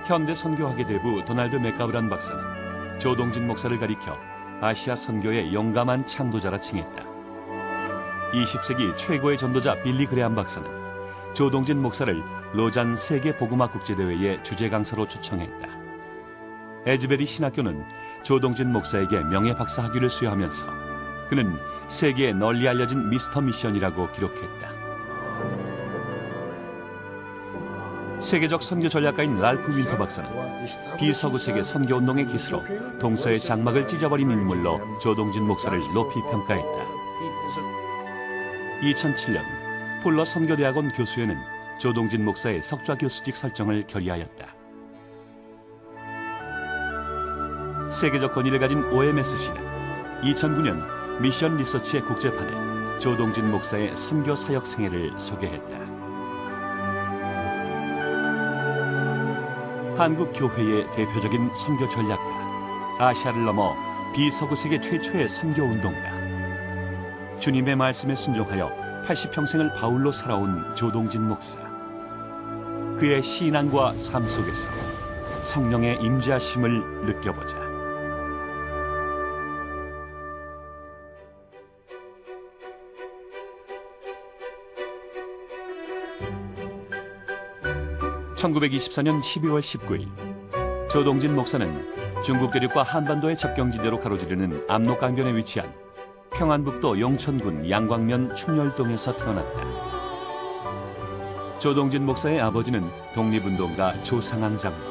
현대 선교학의 대부 도널드 맥가브란 박사는 조동진 목사를 가리켜 아시아 선교의 용감한 창도자라 칭했다. 20세기 최고의 전도자 빌리 그레함 박사는 조동진 목사를 로잔 세계 복음화 국제대회의 주재 강사로 초청했다. 에즈베리 신학교는 조동진 목사에게 명예박사 학위를 수여하면서 그는 세계에 널리 알려진 미스터 미션이라고 기록했다. 세계적 선교 전략가인 랄프 윈터 박사는 비서구 세계 선교운동의 기수로 동서의 장막을 찢어버린 인물로 조동진 목사를 높이 평가했다. 2007년 폴러 선교대학원 교수회는 조동진 목사의 석좌 교수직 설정을 결의하였다. 세계적 권위를 가진 OMSC는 2009년 미션 리서치의 국제판에 조동진 목사의 선교 사역 생애를 소개했다. 한국 교회의 대표적인 선교 전략가, 아시아를 넘어 비서구 세계 최초의 선교 운동가, 주님의 말씀에 순종하여 80평생을 바울로 살아온 조동진 목사. 그의 신앙과 삶 속에서 성령의 임재하심을 느껴보자. (1924년 12월 19일) 조동진 목사는 중국 대륙과 한반도의 접경지대로 가로지르는 압록강변에 위치한 평안북도 용천군 양광면 충렬동에서 태어났다. 조동진 목사의 아버지는 독립운동가 조상항 장로.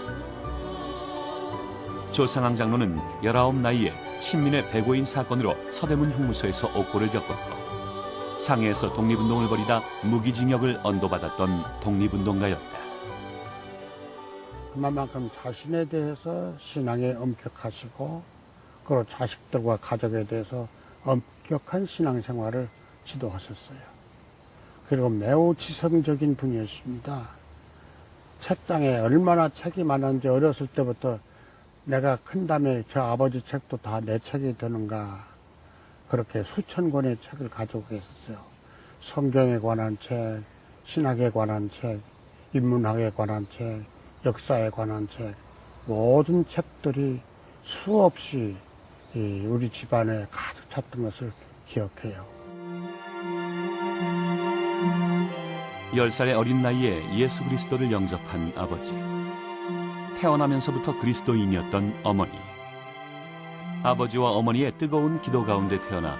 조상항 장로는 19 나이에 신민의 배고인 사건으로 서대문 형무소에서 옥고를 겪었고 상해에서 독립운동을 벌이다 무기징역을 언도받았던 독립운동가였다. 그만큼 자신에 대해서 신앙에 엄격하시고 그리고 자식들과 가족에 대해서 엄격한 신앙생활을 지도하셨어요. 그리고 매우 지성적인 분이었습니다. 책장에 얼마나 책이 많은지 어렸을 때부터 내가 큰 다음에 저 아버지 책도 다 내 책이 되는가 그렇게 수천 권의 책을 가지고 계셨어요. 성경에 관한 책, 신학에 관한 책, 인문학에 관한 책, 역사에 관한 책, 모든 책들이 수없이 우리 집안에 가득 찼던 것을 기억해요. 10살의 어린 나이에 예수 그리스도를 영접한 아버지. 태어나면서부터 그리스도인이었던 어머니. 아버지와 어머니의 뜨거운 기도 가운데 태어나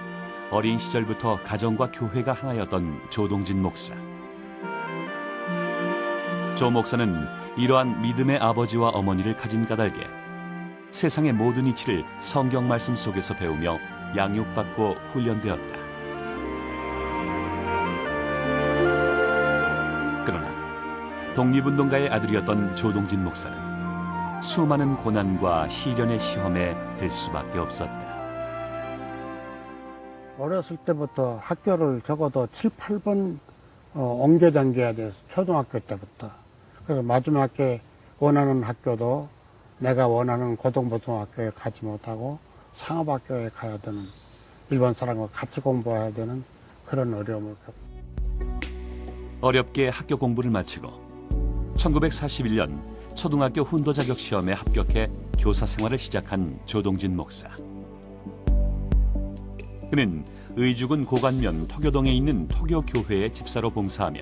어린 시절부터 가정과 교회가 하나였던 조동진 목사. 조 목사는 이러한 믿음의 아버지와 어머니를 가진 까닭에 세상의 모든 이치를 성경 말씀 속에서 배우며 양육받고 훈련되었다. 그러나 독립운동가의 아들이었던 조동진 목사는 수많은 고난과 시련의 시험에 들 수밖에 없었다. 어렸을 때부터 학교를 적어도 7, 8번 옮겨 다녀야 돼서 초등학교 때부터. 그래서 마지막에 원하는 학교도 내가 원하는 고등부등학교에 가지 못하고 상업학교에 가야 되는, 일반 사람과 같이 공부해야 되는 그런 어려움을 겪고. 어렵게 학교 공부를 마치고 1941년 초등학교 훈도 자격 시험에 합격해 교사 생활을 시작한 조동진 목사. 그는 의주군 고관면 토교동에 있는 토교교회의 집사로 봉사하며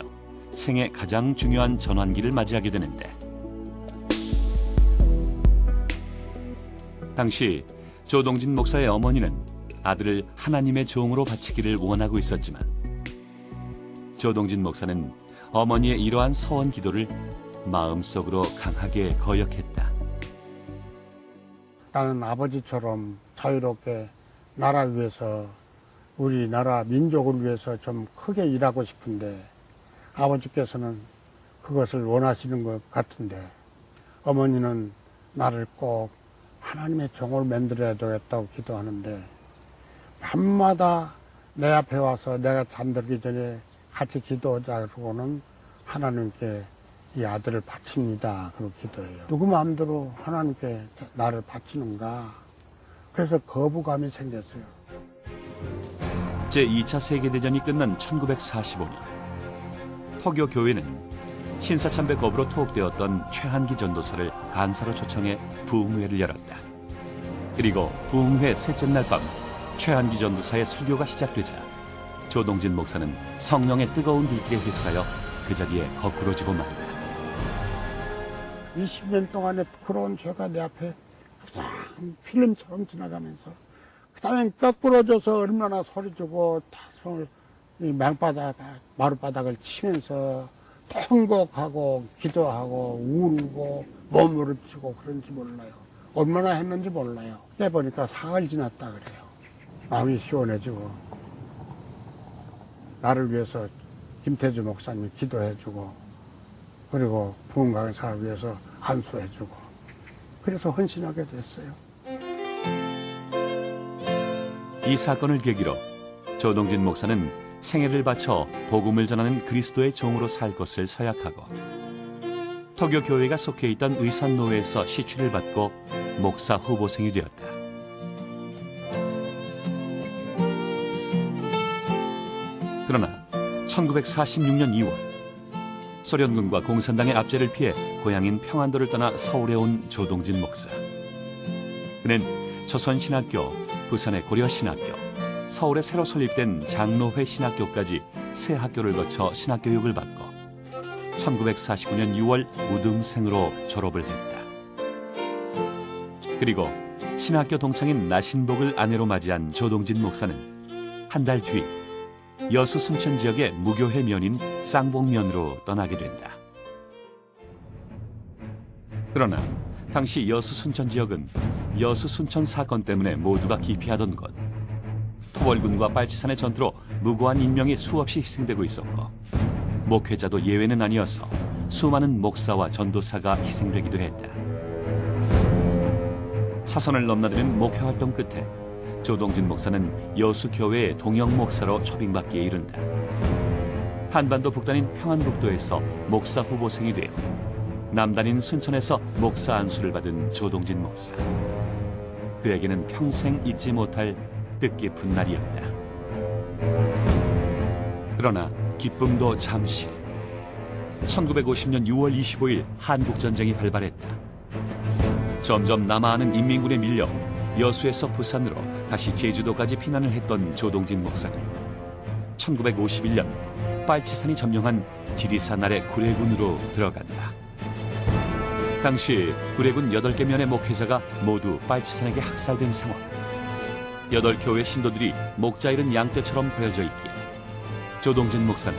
생애 가장 중요한 전환기를 맞이하게 되는데, 당시 조동진 목사의 어머니는 아들을 하나님의 종으로 바치기를 원하고 있었지만 조동진 목사는 어머니의 이러한 서원 기도를 마음속으로 강하게 거역했다. 나는 아버지처럼 자유롭게 나라 위해서, 우리나라 민족을 위해서 좀 크게 일하고 싶은데 아버지께서는 그것을 원하시는 것 같은데 어머니는 나를 꼭 하나님의 종을 만들어야 되겠다고 기도하는데 밤마다 내 앞에 와서 내가 잠들기 전에 같이 기도하자고는 하나님께 이 아들을 바칩니다. 그리고 기도해요. 누구 마음대로 하나님께 나를 바치는가. 그래서 거부감이 생겼어요. 제2차 세계대전이 끝난 1945년 토교 교회는 신사참배 거부로 투옥되었던 최한기 전도사를 간사로 초청해 부흥회를 열었다. 그리고 부흥회 셋째 날 밤 최한기 전도사의 설교가 시작되자 조동진 목사는 성령의 뜨거운 불길에 휩싸여 그 자리에 거꾸로지고 말다. 20년 동안의 부끄러운 죄가 내 앞에 그냥 필름처럼 지나가면서 그 다음에 거꾸로져서 얼마나 소리주고 마룻바닥을 치면서 통곡하고 기도하고 울고 몸을 치고 그런지 몰라요. 얼마나 했는지 몰라요. 깨보니까 사흘 지났다 그래요. 마음이 시원해지고 나를 위해서 김태주 목사님이 기도해주고 그리고 부흥강사를 위해서 안수해주고 그래서 헌신하게 됐어요. 이 사건을 계기로 조동진 목사는 생애를 바쳐 복음을 전하는 그리스도의 종으로 살 것을 서약하고 토교 교회가 속해 있던 의산노회에서 시취를 받고 목사 후보생이 되었다. 그러나 1946년 2월 소련군과 공산당의 압제를 피해 고향인 평안도를 떠나 서울에 온 조동진 목사. 그는 조선신학교, 부산의 고려신학교, 서울에 새로 설립된 장로회 신학교까지 세 학교를 거쳐 신학교육을 받고 1949년 6월 우등생으로 졸업을 했다. 그리고 신학교 동창인 나신복을 아내로 맞이한 조동진 목사는 한 달 뒤 여수 순천 지역의 무교회 면인 쌍봉면으로 떠나게 된다. 그러나 당시 여수 순천 지역은 여수 순천 사건 때문에 모두가 기피하던 곳. 토벌군과 빨치산의 전투로 무고한 인명이 수없이 희생되고 있었고 목회자도 예외는 아니어서 수많은 목사와 전도사가 희생되기도 했다. 사선을 넘나드는 목회활동 끝에 조동진 목사는 여수교회의 동영 목사로 초빙받기에 이른다. 한반도 북단인 평안북도에서 목사 후보생이 되어 남단인 순천에서 목사 안수를 받은 조동진 목사. 그에게는 평생 잊지 못할 뜻깊은 날이었다. 그러나 기쁨도 잠시. 1950년 6월 25일 한국전쟁이 발발했다. 점점 남하하는 인민군에 밀려 여수에서 부산으로 다시 제주도까지 피난을 했던 조동진 목사는 1951년 빨치산이 점령한 지리산 아래 구례군으로 들어간다. 당시 구례군 8개 면의 목회자가 모두 빨치산에게 학살된 상황. 8교회 신도들이 목자 잃은 양떼처럼 보여져 있기에 조동진 목사는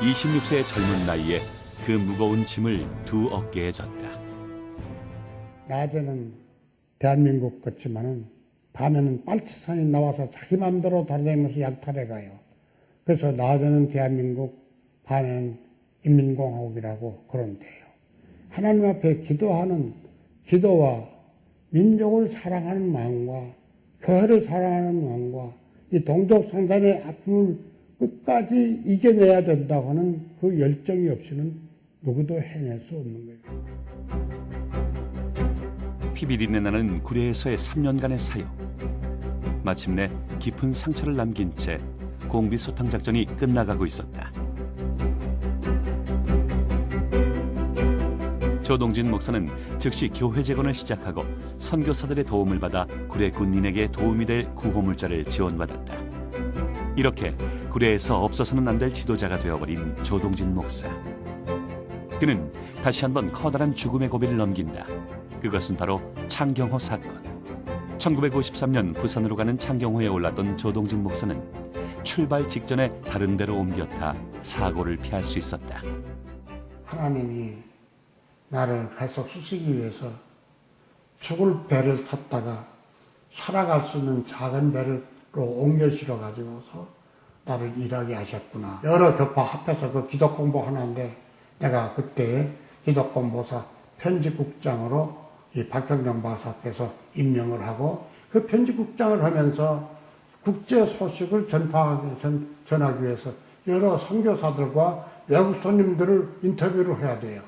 26세의 젊은 나이에 그 무거운 짐을 두 어깨에 졌다. 낮에는 대한민국 같지만은 밤에는 빨치산이 나와서 자기 마음대로 돌아다니면서 약탈해 가요. 그래서 낮에는 대한민국, 밤에는 인민공화국이라고 그런데요. 하나님 앞에 기도하는 기도와 민족을 사랑하는 마음과 교회를 사랑하는 마음과 이 동족상단의 아픔을 끝까지 이겨내야 된다고 하는 그 열정이 없이는 누구도 해낼 수 없는 거예요. 피비린내 나는 구례에서의 3년간의 사역. 마침내 깊은 상처를 남긴 채 공비소탕 작전이 끝나가고 있었다. 조동진 목사는 즉시 교회 재건을 시작하고 선교사들의 도움을 받아 구례 군민에게 도움이 될 구호물자를 지원받았다. 이렇게 구례에서 없어서는 안 될 지도자가 되어버린 조동진 목사. 그는 다시 한번 커다란 죽음의 고비를 넘긴다. 그것은 바로 창경호 사건. 1953년 부산으로 가는 창경호에 올랐던 조동진 목사는 출발 직전에 다른 데로 옮겼다 사고를 피할 수 있었다. 하나님이 나를 계속 쓰시기 위해서 죽을 배를 탔다가 살아갈 수 있는 작은 배로 옮겨 실어가지고서 나를 일하게 하셨구나. 여러 교파 합해서 그 기독 공부하는데 내가 그때 기독 공보사 편집국장으로 이 박형정 박사께서 임명을 하고 그 편집국장을 하면서 국제 소식을 전하기 위해서 여러 선교사들과 외국 손님들을 인터뷰를 해야 돼요.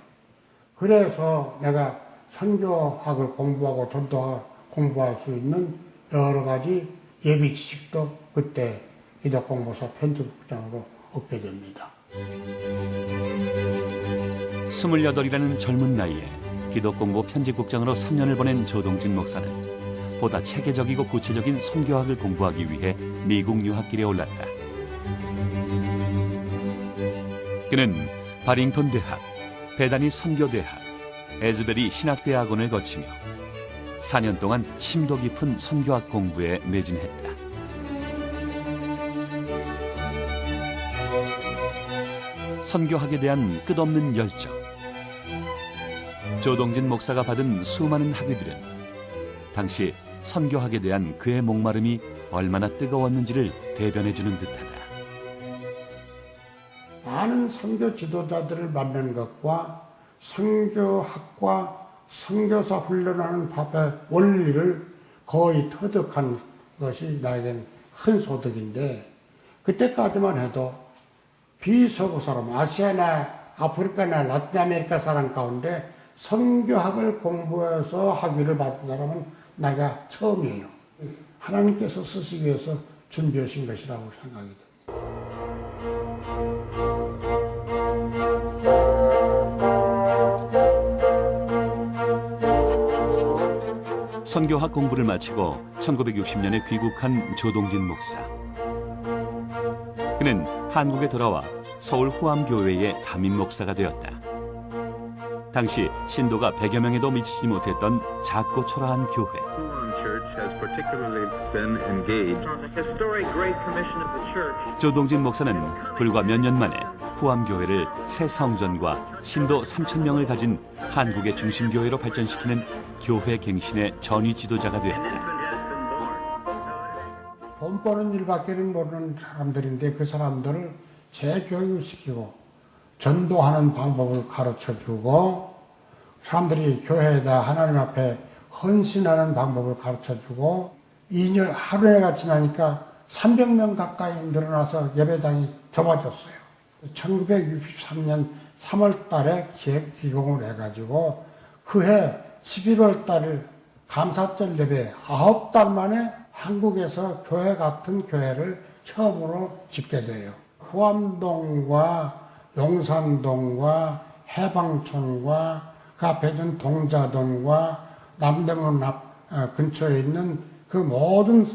그래서 내가 선교학을 공부하고 전도학을 공부할 수 있는 여러 가지 예비 지식도 그때 기독공보사 편집국장으로 얻게 됩니다. 28이라는 젊은 나이에 기독공보 편집국장으로 3년을 보낸 조동진 목사는 보다 체계적이고 구체적인 선교학을 공부하기 위해 미국 유학길에 올랐다. 그는 바링턴 대학, 베다니 선교대학, 에즈베리 신학대학원을 거치며 4년 동안 심도 깊은 선교학 공부에 매진했다. 선교학에 대한 끝없는 열정. 조동진 목사가 받은 수많은 학위들은 당시 선교학에 대한 그의 목마름이 얼마나 뜨거웠는지를 대변해주는 듯하다. 많은 선교 지도자들을 만나는 것과 선교학과 선교사 훈련하는 법의 원리를 거의 터득한 것이 나에겐 큰 소득인데, 그때까지만 해도 비서구 사람, 아시아나 아프리카나 라틴 아메리카 사람 가운데 선교학을 공부해서 학위를 받은 사람은 내가 처음이에요. 하나님께서 쓰시기 위해서 준비하신 것이라고 생각이 듭니다. 선교학 공부를 마치고 1960년에 귀국한 조동진 목사. 그는 한국에 돌아와 서울 후암교회의 담임 목사가 되었다. 당시 신도가 100여 명에도 미치지 못했던 작고 초라한 교회. 조동진 목사는 불과 몇 년 만에 후암교회를 새 성전과 신도 3,000명을 가진 한국의 중심교회로 발전시키는 교회 갱신의 전위 지도자가 되었다. 돈 버는 일밖에는 모르는 사람들인데 그 사람들을 재교육시키고 전도하는 방법을 가르쳐주고 사람들이 교회에다 하나님 앞에 헌신하는 방법을 가르쳐주고 2년 하루가 지나니까 300명 가까이 늘어나서 예배당이 좁아졌어요. 1963년 3월 달에 기획기공을 해가지고 그해 11월 달 감사절 예배 9달 만에 한국에서 교회 같은 교회를 처음으로 짓게 돼요. 후암동과 용산동과 해방촌과 그 앞에 있는 동자동과 남대문 앞 근처에 있는 그 모든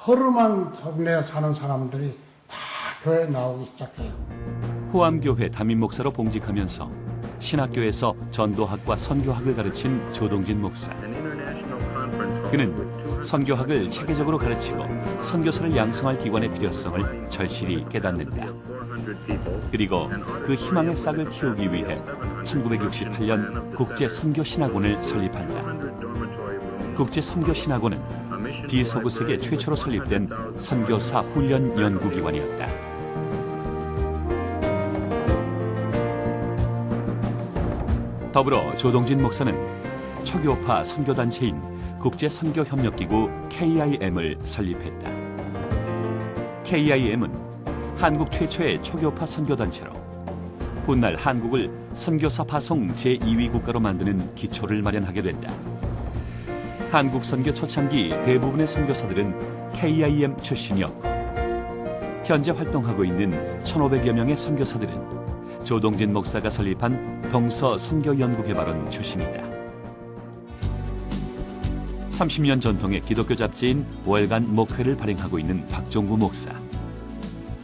허름한 동네에 사는 사람들이 다 교회에 나오기 시작해요. 후암교회 담임 목사로 봉직하면서 신학교에서 전도학과 선교학을 가르친 조동진 목사. 그는 선교학을 체계적으로 가르치고 선교사를 양성할 기관의 필요성을 절실히 깨닫는다. 그리고 그 희망의 싹을 키우기 위해 1968년 국제선교신학원을 설립한다. 국제선교신학원은 비서구 세계 최초로 설립된 선교사 훈련 연구기관이었다. 더불어 조동진 목사는 초교파 선교단체인 국제선교협력기구 KIM을 설립했다. KIM은 한국 최초의 초교파 선교단체로 훗날 한국을 선교사 파송 제2위 국가로 만드는 기초를 마련하게 된다. 한국 선교 초창기 대부분의 선교사들은 KIM 출신이었고 현재 활동하고 있는 1,500여 명의 선교사들은 조동진 목사가 설립한 동서 선교연구개발원 출신이다. 30년 전통의 기독교 잡지인 월간 목회를 발행하고 있는 박종구 목사.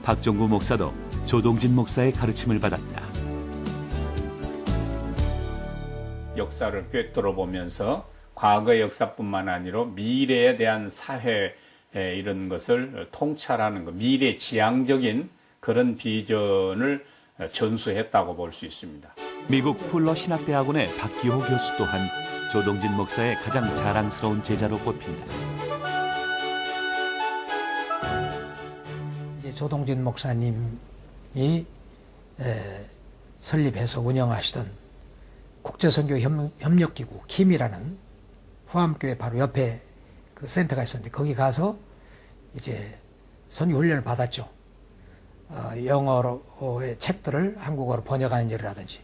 박종구 목사도 조동진 목사의 가르침을 받았다. 역사를 꿰뚫어 보면서 과거의 역사뿐만 아니라 미래에 대한 사회 이런 것을 통찰하는 것, 미래 지향적인 그런 비전을 전수했다고 볼 수 있습니다. 미국 풀러 신학대학원의 박기호 교수 또한 조동진 목사의 가장 자랑스러운 제자로 꼽힌다. 이제 조동진 목사님이 설립해서 운영하시던 국제선교협력기구 킴이라는 후암교회 바로 옆에 그 센터가 있었는데 거기 가서 이제 선교 훈련을 받았죠. 영어로의 책들을 한국어로 번역하는 일을 하든지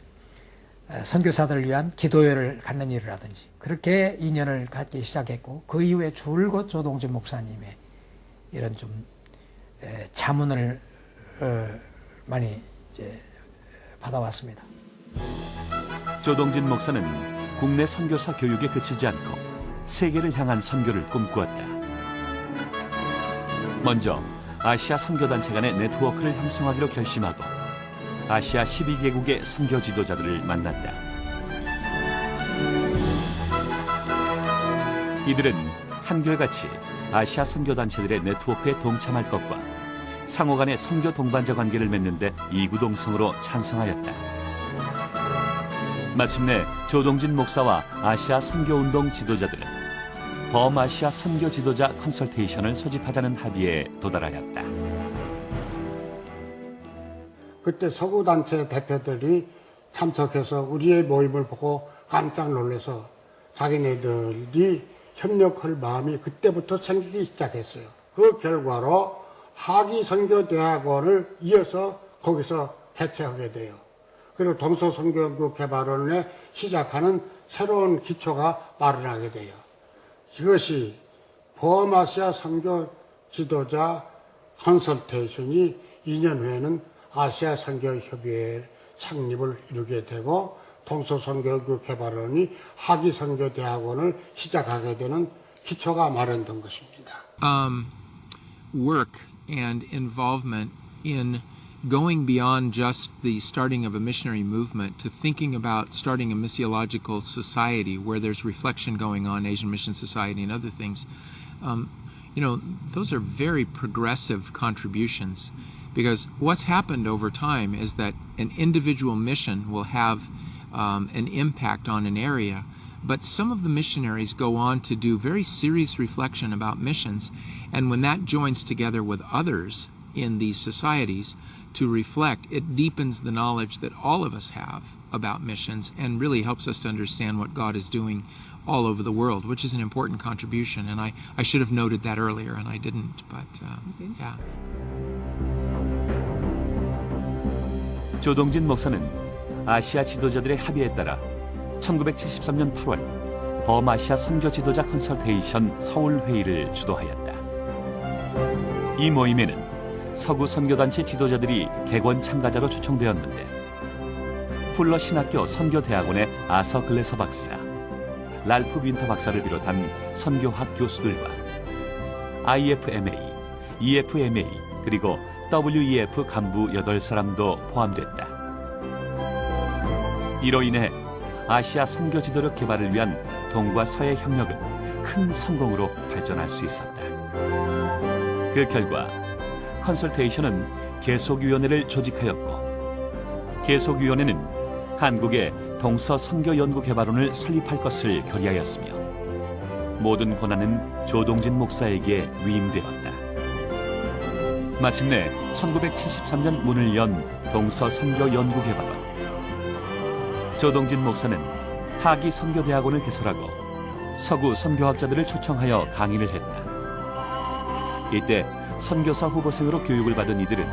선교사들을 위한 기도회를 갖는 일을 하든지 그렇게 인연을 갖기 시작했고 그 이후에 줄곧 조동진 목사님의 이런 좀 자문을 많이 이제 받아왔습니다. 조동진 목사는 국내 선교사 교육에 그치지 않고 세계를 향한 선교를 꿈꾸었다. 먼저 아시아 선교단체 간의 네트워크를 형성하기로 결심하고 아시아 12개국의 선교 지도자들을 만났다. 이들은 한결같이 아시아 선교단체들의 네트워크에 동참할 것과 상호 간의 선교 동반자 관계를 맺는 데 이구동성으로 찬성하였다. 마침내 조동진 목사와 아시아 선교운동 지도자들은 범아시아 선교 지도자 컨설테이션을 소집하자는 합의에 도달하였다. 그때 서구단체 대표들이 참석해서 우리의 모임을 보고 깜짝 놀라서 자기네들이 협력할 마음이 그때부터 생기기 시작했어요. 그 결과로 하기선교대학원을 이어서 거기서 개최하게 돼요. 그리고 동서선교연구 개발원에 시작하는 새로운 기초가 마련하게 돼요. 이것이 범아시아 선교 지도자 컨설테이션이 2년 후에는 아시아 선교협의회 창립을 이루게 되고 동서선교연구 개발원이 하기선교대학원을 시작하게 되는 기초가 마련된 것입니다. Work and involvement in going beyond just the starting of a missionary movement to thinking about starting a missiological society where there's reflection going on, Asian Mission Society and other things, those are very progressive contributions, because what's happened over time is that an individual mission will have an impact on an area, but some of the missionaries go on to do very serious reflection about missions, and when that joins together with others in these societies to reflect, it deepens the knowledge that all of us have about missions and really helps us to understand what God is doing all over the world, which is an important contribution. And I should have noted that earlier, and I didn't, but yeah. 조동진 목사는 아시아 지도자들의 합의에 따라 1973년 8월 범아시아 선교 지도자 컨설테이션 서울 회의를 주도하였다. 이 모임에는 서구 선교단체 지도자들이 객원 참가자로 초청되었는데 풀러 신학교 선교대학원의 아서 글래서 박사, 랄프 윈터 박사를 비롯한 선교학 교수들과 IFMA, EFMA 그리고 WEF 간부 8사람도 포함됐다. 이로 인해 아시아 선교 지도력 개발을 위한 동과 서의 협력은 큰 성공으로 발전할 수 있었다. 그 결과 컨설테이션은 계속위원회를 조직하였고 계속위원회는 한국의 동서선교연구개발원을 설립할 것을 결의하였으며 모든 권한은 조동진 목사에게 위임되었다. 마침내 1973년 문을 연 동서선교연구개발원. 조동진 목사는 하기선교대학원을 개설하고 서구 선교학자들을 초청하여 강의를 했다. 이때 선교사 후보생으로 교육을 받은 이들은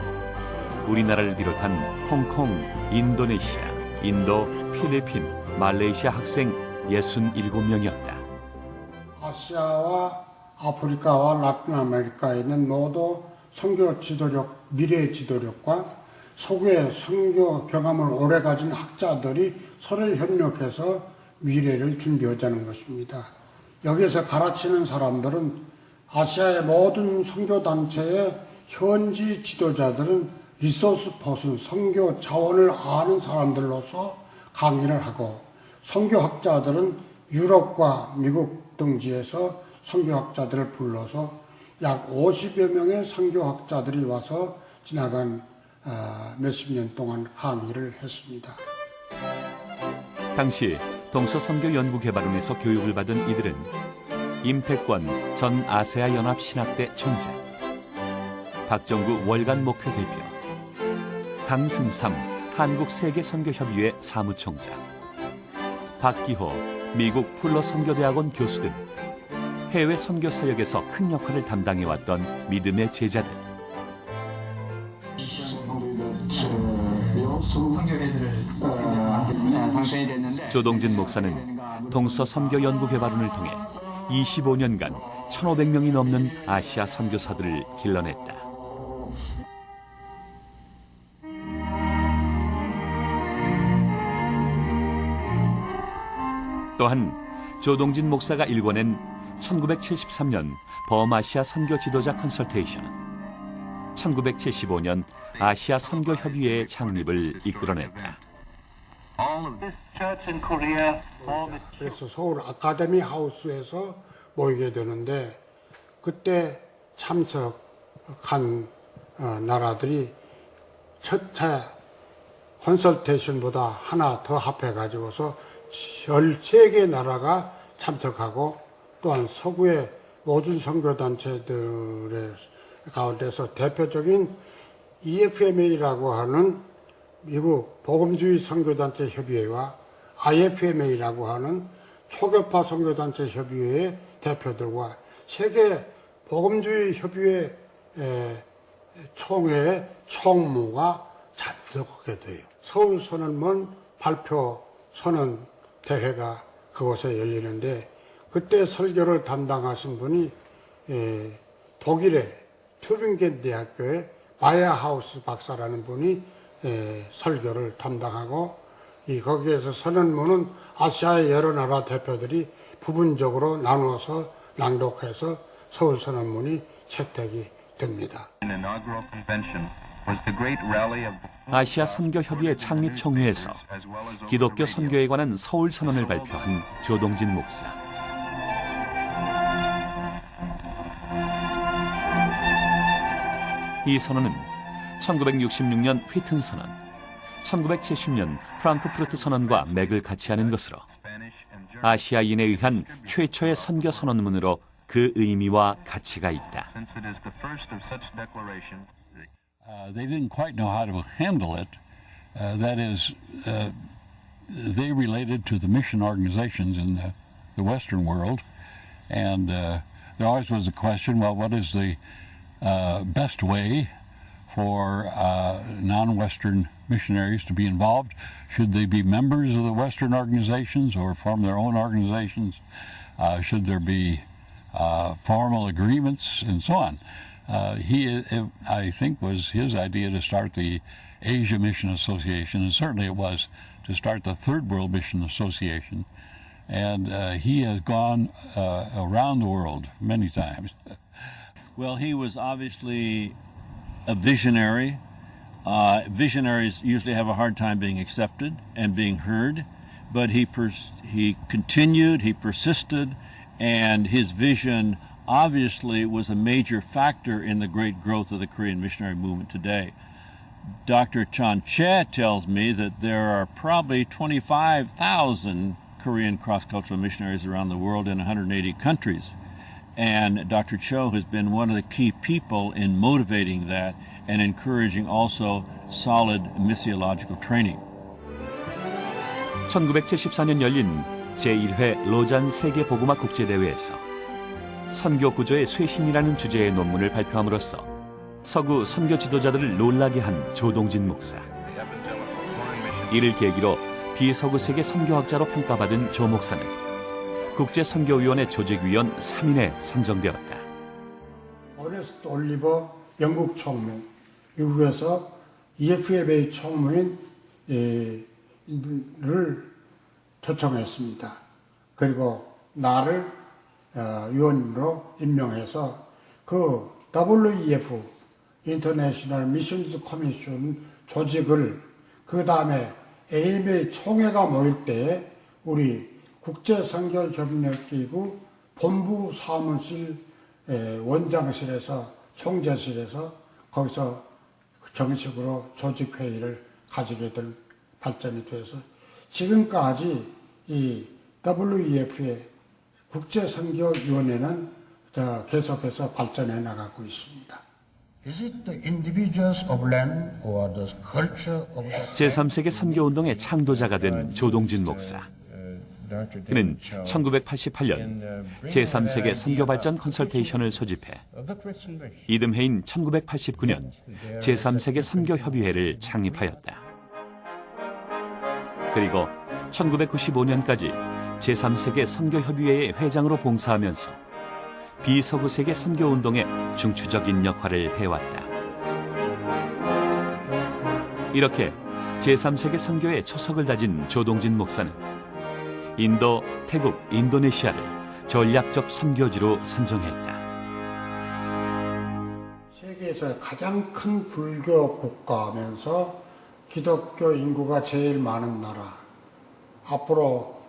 우리나라를 비롯한 홍콩, 인도네시아, 인도, 필리핀, 말레이시아 학생 67명이었다. 아시아와 아프리카와 라틴 아메리카에 있는 모두 선교 지도력, 미래 지도력과 서구의 선교 경험을 오래 가진 학자들이 서로 협력해서 미래를 준비하자는 것입니다. 여기에서 가르치는 사람들은 아시아의 모든 선교단체의 현지 지도자들은 리소스 퍼슨, 선교 자원을 아는 사람들로서 강의를 하고 선교학자들은 유럽과 미국 등지에서 선교학자들을 불러서 약 50여 명의 선교학자들이 와서 지나간 몇십 년 동안 강의를 했습니다. 당시 동서선교연구개발원에서 교육을 받은 이들은 임태권 전 아세아 연합 신학대 총장, 박정구 월간 목회 대표, 강승삼 한국세계선교협의회 사무총장, 박기호 미국 풀러 선교대학원 교수 등 해외 선교 사역에서 큰 역할을 담당해왔던 믿음의 제자들. 조동진 목사는 동서선교연구개발원을 통해 25년간 1,500명이 넘는 아시아 선교사들을 길러냈다. 또한 조동진 목사가 일궈낸 1973년 범아시아 선교 지도자 컨설테이션은 1975년 아시아 선교 협의회의 창립을 이끌어냈다. 그래서 서울 아카데미 하우스에서 모이게 되는데 그때 참석한 나라들이 첫해 컨설테이션보다 하나 더 합해가지고서 13개 나라가 참석하고 또한 서구의 모든 선교단체들의 가운데서 대표적인 EFMA라고 하는 미국 복음주의 선교단체 협의회와 IFMA라고 하는 초교파 선교단체 협의회의 대표들과 세계 복음주의 협의회 총회의 총무가 참석하게 돼요. 서울 선언문 발표 선언 대회가 그곳에 열리는데 그때 설교를 담당하신 분이 독일의 튜빙겐 대학교의 바야하우스 박사라는 분이 설교를 담당하고 거기에서 선언문은 아시아의 여러 나라 대표들이 부분적으로 나누어서 낭독해서 서울 선언문이 채택이 됩니다. 아시아 선교협의회 창립 총회에서 기독교 선교에 관한 서울 선언을 발표한 조동진 목사. 이 선언은 1966년 휘튼 선언, 1970년 프랑크푸르트 선언과 맥을 같이 하는 것으로 아시아인에 의한 최초의 선교 선언문으로 그 의미와 가치가 있다. They didn't quite know how to handle it. That is, they related to the mission organizations in the Western world, and there always was a question: well, what is the best way for non-Western missionaries to be involved? Should they be members of the Western organizations or form their own organizations? Should there be formal agreements and so on? I think, was his idea to start the Asia Mission Association, and certainly it was to start the Third World Mission Association. And he has gone around the world many times. Well, he was obviously a visionary. Visionaries usually have a hard time being accepted and being heard, but he continued, he persisted, and his vision obviously was a major factor in the great growth of the Korean missionary movement today. Dr. Chan Che tells me that there are probably 25,000 Korean cross-cultural missionaries around the world in 180 countries. And Dr. Cho has been one of the key people in motivating that and encouraging also solid missiological training. 1974년 열린 제1회 로잔 세계복음화 국제대회에서 선교 구조의 쇄신이라는 주제의 논문을 발표함으로써 서구 선교 지도자들을 놀라게 한 조동진 목사. 이를 계기로 비서구 세계 선교학자로 평가받은 조 목사는 국제선교위원회 조직위원 3인에 선정되었다. 어네스트 올리버 영국 총무, 미국에서 EFMA 총무인을 초청했습니다. 그리고 나를 위원으로 임명해서 그 WEF 인터내셔널 미션스 커미션 조직을 그 다음에 AMA 총회가 모일 때에 우리 국제선교협력기구 본부 사무실 원장실에서 총재실에서 거기서 정식으로 조직회의를 가지게 될 발전이 되어서 지금까지 이 WEF의 국제선교위원회는 계속해서 발전해 나가고 있습니다. Is it the individuals of land or the culture of the 제3세계 선교운동의 창도자가 된 조동진 목사. 그는 1988년 제3세계 선교발전 컨설테이션을 소집해 이듬해인 1989년 제3세계 선교협의회를 창립하였다. 그리고 1995년까지 제3세계 선교협의회의 회장으로 봉사하면서 비서구 세계 선교운동의 중추적인 역할을 해왔다. 이렇게 제3세계 선교의 초석을 다진 조동진 목사는 인도, 태국, 인도네시아를 전략적 선교지로 선정했다. 세계에서 가장 큰 불교 국가면서 기독교 인구가 제일 많은 나라. 앞으로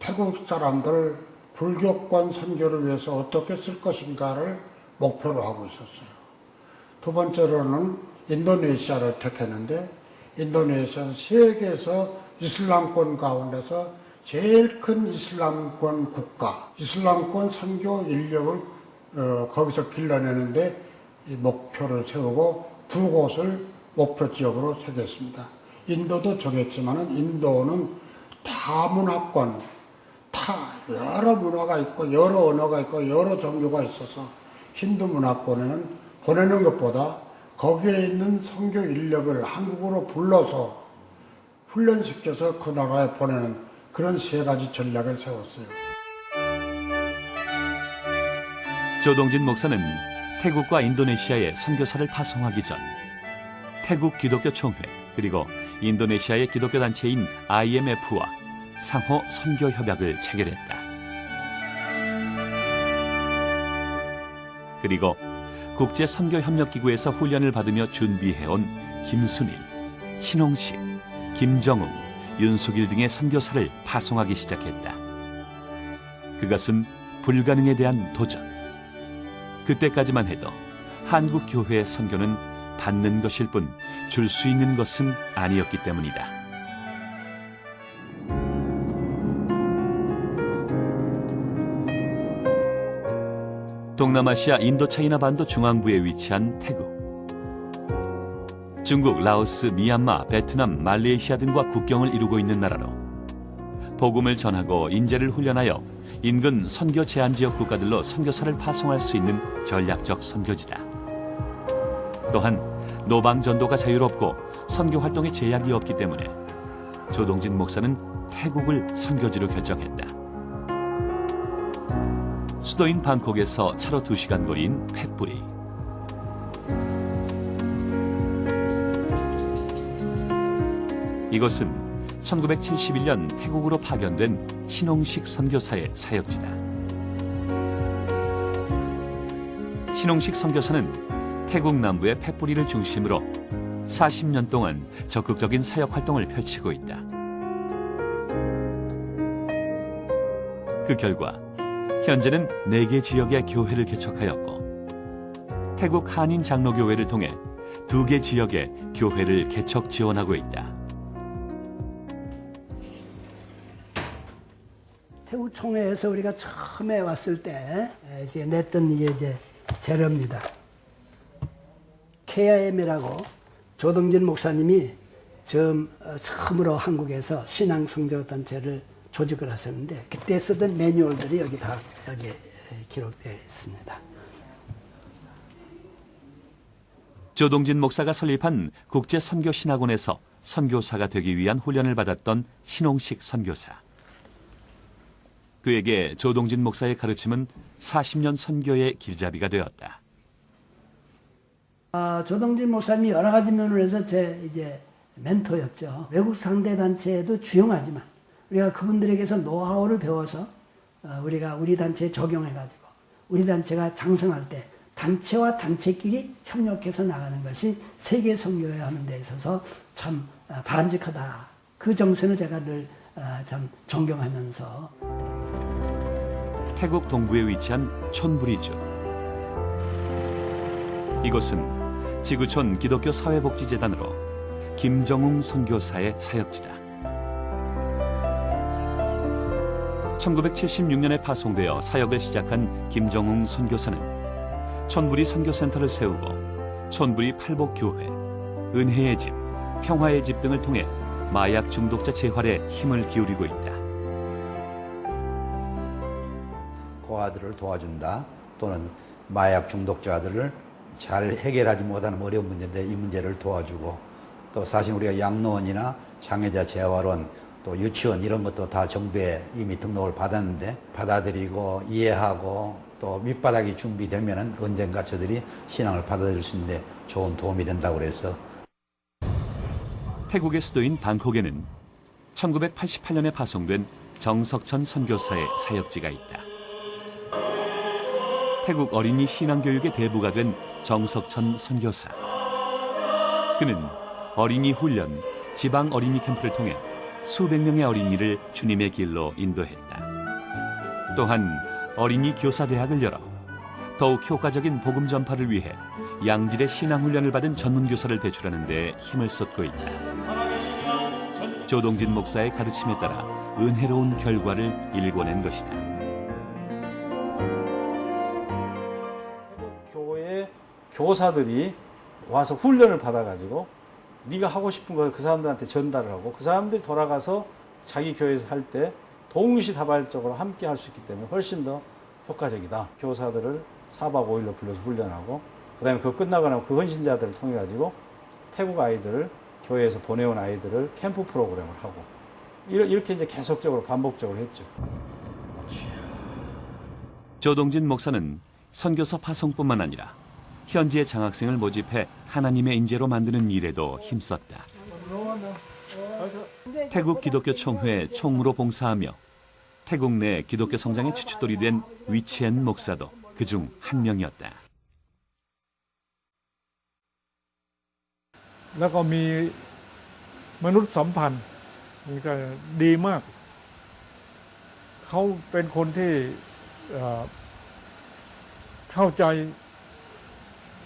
태국 사람들 불교권 선교를 위해서 어떻게 쓸 것인가를 목표로 하고 있었어요. 두 번째로는 인도네시아를 택했는데 인도네시아는 세계에서 이슬람권 가운데서 제일 큰 이슬람권 국가, 이슬람권 선교 인력을 거기서 길러내는데 이 목표를 세우고 두 곳을 목표 지역으로 세웠습니다. 인도도 정했지만 인도는 다문화권, 여러 문화가 있고 여러 언어가 있고 여러 종교가 있어서 힌두 문화권에는 보내는 것보다 거기에 있는 선교 인력을 한국으로 불러서 훈련시켜서 그 나라에 보내는 그런 세 가지 전략을 세웠어요. 조동진 목사는 태국과 인도네시아에 선교사를 파송하기 전 태국 기독교 총회 그리고 인도네시아의 기독교 단체인 IMF와 상호 선교 협약을 체결했다. 그리고 국제 선교 협력 기구에서 훈련을 받으며 준비해온 김순일, 신홍식, 김정웅, 윤석일 등의 선교사를 파송하기 시작했다. 그것은 불가능에 대한 도전. 그때까지만 해도 한국 교회의 선교는 받는 것일 뿐 줄 수 있는 것은 아니었기 때문이다. 동남아시아 인도차이나 반도 중앙부에 위치한 태국. 중국, 라오스, 미얀마, 베트남, 말레이시아 등과 국경을 이루고 있는 나라로 복음을 전하고 인재를 훈련하여 인근 선교 제한 지역 국가들로 선교사를 파송할 수 있는 전략적 선교지다. 또한 노방 전도가 자유롭고 선교 활동에 제약이 없기 때문에 조동진 목사는 태국을 선교지로 결정했다. 수도인 방콕에서 차로 2시간 거리인 팻부리. 이곳은 1971년 태국으로 파견된 신홍식 선교사의 사역지다. 신홍식 선교사는 태국 남부의 팻부리를 중심으로 40년 동안 적극적인 사역 활동을 펼치고 있다. 그 결과 현재는 4개 지역의 교회를 개척하였고 태국 한인 장로교회를 통해 2개 지역의 교회를 개척 지원하고 있다. 태국 총회에서 우리가 처음에 왔을 때 이제 냈던 이제 재료입니다. KIM이라고 조동진 목사님이 처음으로 한국에서 신앙 선교 단체를 조직을 하셨는데 그때 쓰던 매뉴얼들이 여기 기록되어 있습니다. 조동진 목사가 설립한 국제선교신학원에서 선교사가 되기 위한 훈련을 받았던 신홍식 선교사. 그에게 조동진 목사의 가르침은 40년 선교의 길잡이가 되었다. 조동진 목사님이 여러 가지 면으로 해서 제 이제 멘토였죠. 외국 상대 단체에도 주용하지만 우리가 그분들에게서 노하우를 배워서 우리가 우리 단체에 적용해가지고 우리 단체가 장성할 때 단체와 단체끼리 협력해서 나가는 것이 세계 선교회 하는 데 있어서 참 바람직하다. 그 정신을 제가 늘 참 존경하면서. 태국 동부에 위치한 촌부리주. 이곳은 지구촌 기독교 사회복지재단으로 김정웅 선교사의 사역지다. 1976년에 파송되어 사역을 시작한 김정웅 선교사는 촌부리 선교센터를 세우고 촌부리 팔복교회, 은혜의 집, 평화의 집 등을 통해 마약 중독자 재활에 힘을 기울이고 있다. 고아들을 도와준다 또는 마약 중독자들을 잘 해결하지 못하는 어려운 문제인데 이 문제를 도와주고 또 사실 우리가 양로원이나 장애자 재활원 또 유치원 이런 것도 다 정부에 이미 등록을 받았는데 받아들이고 이해하고 또 밑바닥이 준비되면 언젠가 저들이 신앙을 받아들일 수 있는데 좋은 도움이 된다고 그래서. 태국의 수도인 방콕에는 1988년에 파송된 정석천 선교사의 사역지가 있다. 태국 어린이 신앙교육의 대부가 된 정석천 선교사. 그는 어린이 훈련, 지방 어린이 캠프를 통해 수백 명의 어린이를 주님의 길로 인도했다. 또한 어린이 교사 대학을 열어 더욱 효과적인 복음 전파를 위해 양질의 신앙 훈련을 받은 전문 교사를 배출하는 데 힘을 쏟고 있다. 조동진 목사의 가르침에 따라 은혜로운 결과를 일궈낸 것이다. 교회 교사들이 와서 훈련을 받아가지고 네가 하고 싶은 걸 그 사람들한테 전달을 하고 그 사람들이 돌아가서 자기 교회에서 할 때 동시다발적으로 함께 할 수 있기 때문에 훨씬 더 효과적이다. 교사들을 4박 5일로 불러서 훈련하고 그다음에 그거 끝나고 나면 그 헌신자들을 통해 가지고 태국 아이들을 교회에서 보내온 아이들을 캠프 프로그램을 하고 이렇게 이제 계속적으로 반복적으로 했죠. 조동진 목사는 선교사 파송뿐만 아니라 현지의 장학생을 모집해 하나님의 인재로 만드는 일에도 힘썼다. 태국 기독교 총회 총무로 봉사하며 태국 내 기독교 성장의 주춧돌이 된 위치엔 목사도 그중 한 명이었다. แล้วก็มีมนุษยสัมพันธ์มันก็ดีมากเขาเป็นคนที่เข้าใจ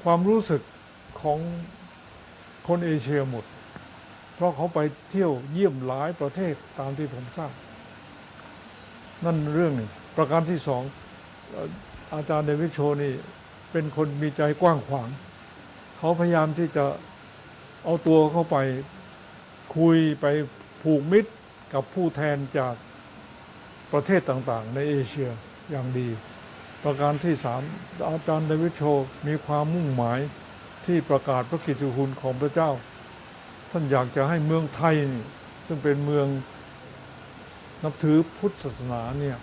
ความรู้สึกของคนเอเชียหมดเพราะเขาไปเที่ยวเยี่ยมหลายประเทศตามที่ผมทราบนั่นเรื่องหนึ่งประการที่สองอาจารย์เดวิดโชนี่เป็นคนมีใจกว้างขวางเขาพยายามที่จะเอาตัวเข้าไปคุยไปผูกมิตรกับผู้แทนจากประเทศต่างๆในเอเชียอย่างดีประการที่สามอาจารย์เดวิดโชมีความมุ่งหมายที่ประกาศพระกิตติคุณของพระเจ้าท่านอยากจะให้เมืองไทยนี่ซึ่งเป็นเมืองนับถือพุทธศาสนาเนี่ย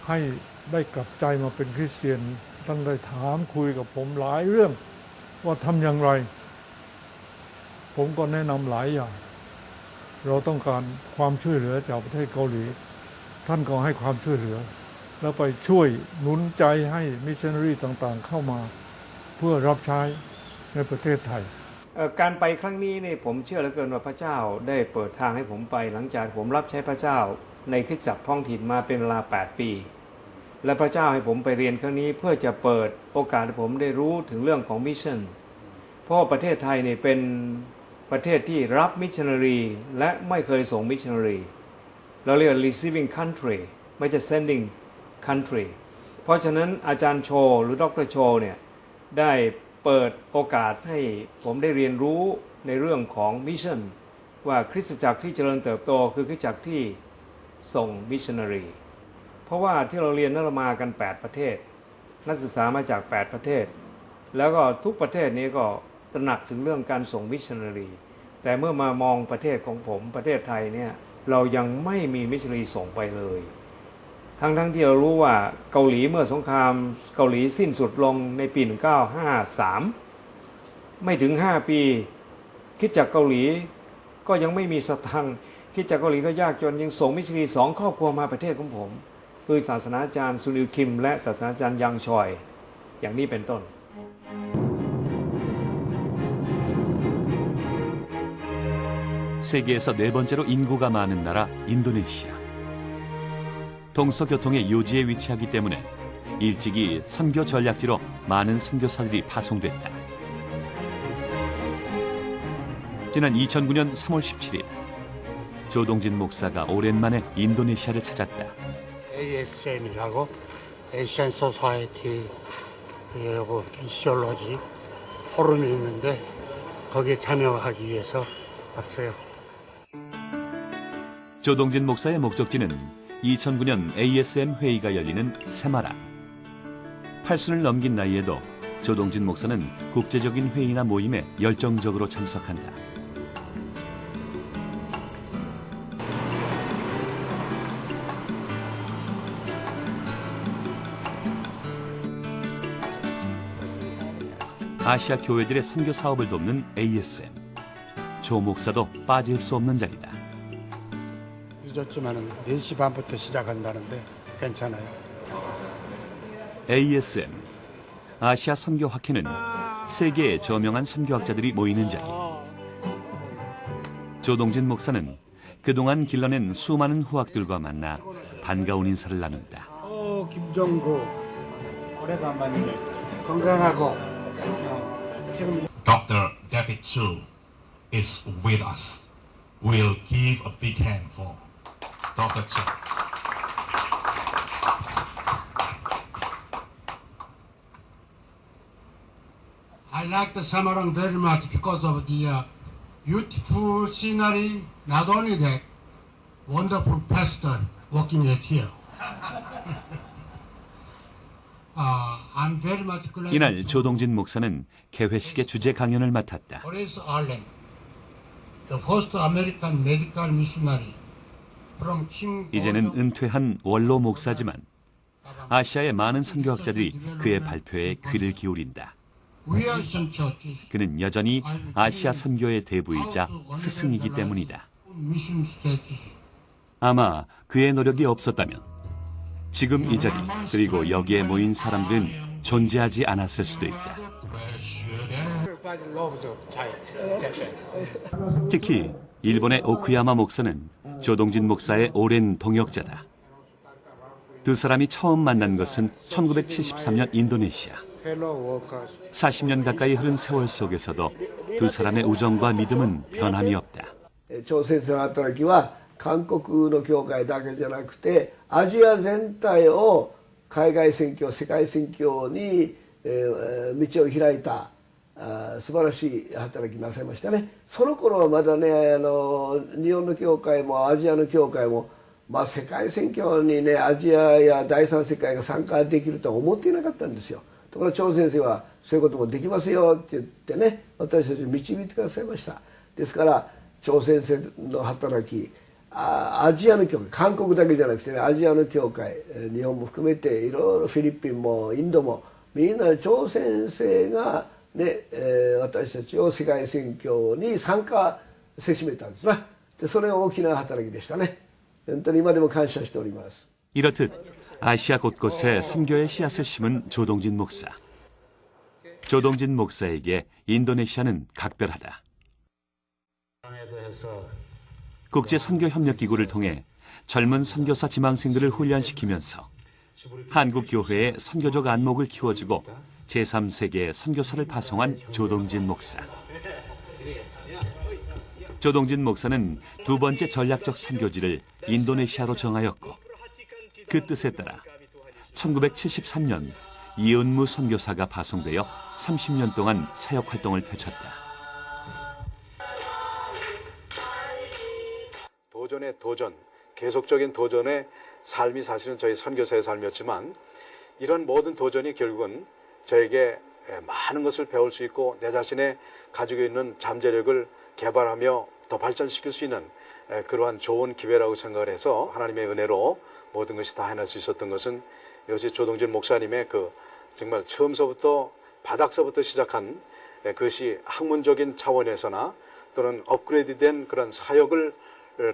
ให้ได้กลับใจมาเป็นคริสเตียนท่านได้ถามคุยกับผมหลายเรื่องว่าทำอย่างไรผมก็แนะนำหลายอย่างเราต้องการความช่วยเหลือจากประเทศเกาหลีท่านก็ให้ความช่วยเหลือแล้วไปช่วยหนุนใจให้มิชชันนารีต่างๆเข้ามาเพื่อรับใช้ในประเทศไทยการไปครั้งนี้นี่ผมเชื่อเหลือเกินว่าพระเจ้าได้เปิดทางให้ผมไปหลังจากผมรับใช้พระเจ้าในคริสตจักรท้องถิ่นมาเป็นเวลา8 ปีและพระเจ้าให้ผมไปเรียนครั้งนี้เพื่อจะเปิดโอกาสให้ผมได้รู้ถึงเรื่องของมิชชั่นเพราะประเทศไทยนี่เป็นประเทศที่รับมิชชันนารีและไม่เคยส่งมิชชันนารีเราเรียกว่า receiving country ไม่ใช่ sending country เพราะฉะนั้นอาจารย์โชหรือดร.โชเนี่ยได้เปิดโอกาสให้ผมได้เรียนรู้ในเรื่องของมิชชั่นว่าคริสตจักรที่เจริญเติบโตคือคริสตจักรที่ส่งมิชชันนารีเพราะว่าที่เราเรียนนั้นเรามากัน8 ประเทศนักศึกษามาจาก8 ประเทศแล้วก็ทุกประเทศนี้ก็ตระหนักถึงเรื่องการส่งมิชชันนารีแต่เมื่อมามองประเทศของผมประเทศไทยเนี่ยเรายังไม่มีมิชชันนารีส่งไปเลยทั้งที่เรารู้ว่าเกาหลีเมื่อสงครามเกาหลีสิ้นสุดลงในปี 1953 ไม่ถึง 5 ปีคริสตจักรเกาหลีก็ยังไม่มีสตังค์คริสตจักรเกาหลีก็ยากจนยังส่งมิชชันนารี2 ครอบครัวมาประเทศของผมคือศาสนาจารย์ซุนิลคิมและศาสนาจารย์ยังชอยอย่างนี้เป็นต้น 세계에서 4번째로 인구가 많은 나라 인도네시아. 동서교통의 요지에 위치하기 때문에 일찍이 선교 전략지로 많은 선교사들이 파송됐다. 지난 2009년 3월 17일 조동진 목사가 오랜만에 인도네시아를 찾았다. ASM이라고 에이시안 소사이티 미시올로지 포럼이 있는데 거기에 참여하기 위해서 왔어요. 조동진 목사의 목적지는 2009년 ASM 회의가 열리는 세마라. 80을 넘긴 나이에도 조동진 목사는 국제적인 회의나 모임에 열정적으로 참석한다. 아시아 교회들의 선교 사업을 돕는 ASM. 조 목사도 빠질 수 없는 자리다. 늦었지만 4시 반부터 시작한다는데 괜찮아요. ASM, 아시아 선교학회는 세계의 저명한 선교학자들이 모이는 자리. 조동진 목사는 그동안 길러낸 수많은 후학들과 만나 반가운 인사를 나눈다. 김정구, 오래간만이네. 건강하고. 지금 Dr. David Chu is with us. We'll give a big hand for Dr. Chu. I like the Samarang very much because of the beautiful scenery, not only that, wonderful pastor working at here. I'm very much glad. 이날 조동진 목사는 개회식의 주제 강연을 맡았다. Horace Allen, the first American medical missionary from King. 이제는 은퇴한 원로 목사지만 아시아의 많은 선교학자들이 그의 발표에 귀를 기울인다. 그는 여전히 아시아 선교의 대부이자 스승이기 때문이다. 아마 그의 노력이 없었다면 지금 이 자리 그리고 여기에 모인 사람들은 존재하지 않았을 수도 있다. 특히 일본의 오쿠야마 목사는 조동진 목사의 오랜 동역자다. 두 사람이 처음 만난 것은 1973년 인도네시아. 40년 가까이 흐른 세월 속에서도 두 사람의 우정과 믿음은 변함이 없다. 朝鮮戦の働きは韓国の教会だけじゃなくてアジア全体を海外宣教世界宣教に道を開いた素晴らしい働きなさいましたね。その頃はまだね日本の教会もアジアの教会も世界宣教にねアジアや第三世界が参加できるとは思っていなかったんですよ。ところが張先生はそういうこともできますよって言ってね私たちを導いてくださいました。ですから張先生の働きアジアの教会韓国だけじゃなくてねアジアの教会日本も含めていろいろフィリピンもインドもみんな張先生が、ね私たちを世界宣教に参加せしめたんですね。でそれは大きな働きでしたね。本当に今でも感謝しております。 이렇듯 아시아 곳곳에 선교의 씨앗을 심은 조동진 목사. 조동진 목사에게 인도네시아는 각별하다. 국제선교협력기구를 통해 젊은 선교사 지망생들을 훈련시키면서 한국 교회의 선교적 안목을 키워주고 제3세계에 선교사를 파송한 조동진 목사. 조동진 목사는 두 번째 전략적 선교지를 인도네시아로 정하였고 그 뜻에 따라 1973년 이은무 선교사가 파송되어 30년 동안 사역활동을 펼쳤다. 도전의 도전, 계속적인 도전의 삶이 사실은 저희 선교사의 삶이었지만 이런 모든 도전이 결국은 저에게 많은 것을 배울 수 있고 내 자신의 가지고 있는 잠재력을 개발하며 더 발전시킬 수 있는 그러한 좋은 기회라고 생각을 해서 하나님의 은혜로 모든 것이 다 해낼 수 있었던 것은 역시 조동진 목사님의 그 정말 처음서부터 바닥서부터 시작한 그것이 학문적인 차원에서나 또는 업그레이드된 그런 사역을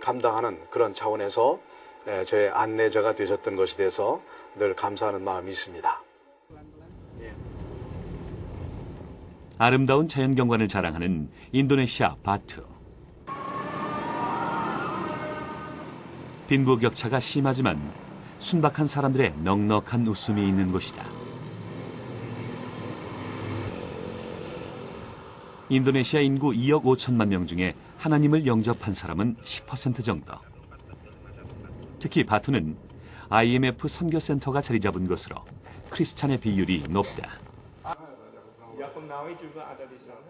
감당하는 그런 차원에서 저의 안내자가 되셨던 것에 대해서 늘 감사하는 마음이 있습니다. 아름다운 자연경관을 자랑하는 인도네시아 바투. 빈부격차가 심하지만 순박한 사람들의 넉넉한 웃음이 있는 곳이다. 인도네시아 인구 2억 5천만 명 중에 하나님을 영접한 사람은 10% 정도. 특히 바투는 IMF 선교센터가 자리 잡은 것으로 크리스찬의 비율이 높다.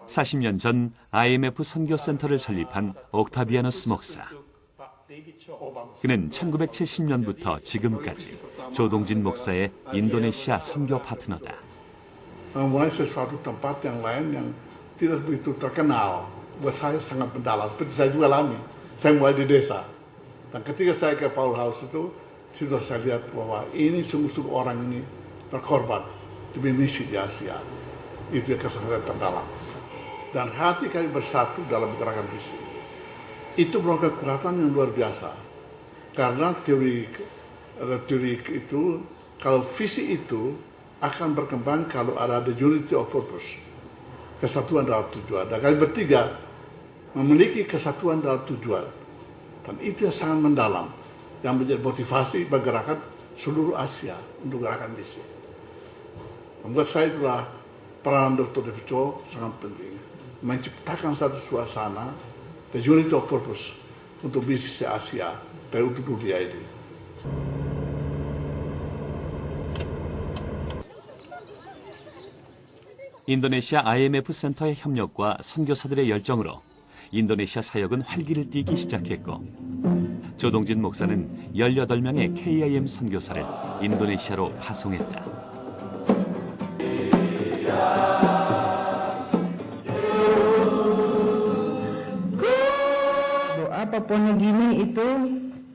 40년 전 IMF 선교센터를 설립한 옥타비아누스 목사. 그는 1970년부터 지금까지 조동진 목사의 인도네시아 선교 파트너다. sesuatu tempat yang lain yang tidak begitu terkenal buat saya sangat mendalam. Seperti saya juga alami. Saya mulai di desa. Dan ketika saya ke Paul House itu sudah saya lihat bahwa ini sungguh-sungguh orang ini berkorban demi misi di Asia. Itu kesadaran terdalam. Dan hati kami bersatu dalam gerakan misi. Itu merupakan kekuatan yang luar biasa. Karena teori itu, kalau visi itu akan berkembang kalau ada the unity of purpose, kesatuan dalam tujuan. Dan kami bertiga memiliki kesatuan dalam tujuan, dan itu yang sangat mendalam, yang menjadi motivasi bagi gerakan seluruh Asia untuk gerakan misi. Membuat saya itulah peran Dr. David Cho sangat penting, menciptakan satu suasana the unity of purpose untuk misi Asia dan untuk dunia ini. 인도네시아 IMF 센터의 협력과 선교사들의 열정으로 인도네시아 사역은 활기를 띠기 시작했고 조동진 목사는 18명의 KIM 선교사를 인도네시아로 파송했다. Ponegini itu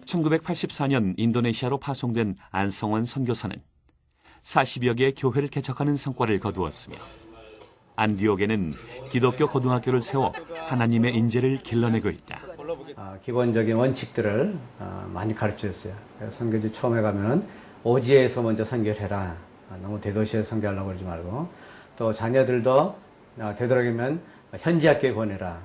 1984년 인도네시아로 파송된 안성원 선교사는 40여 개의 교회를 개척하는 성과를 거두었으며 안디옥에는 기독교 고등학교를 세워 하나님의 인재를 길러내고 있다. 기본적인 원칙들을 많이 가르쳐줬어요. 선교지 처음에 가면은 오지에서 먼저 선교를 해라. 너무 대도시에서 선교하려고 그러지 말고 또 자녀들도 되도록이면 현지 학교에 보내라.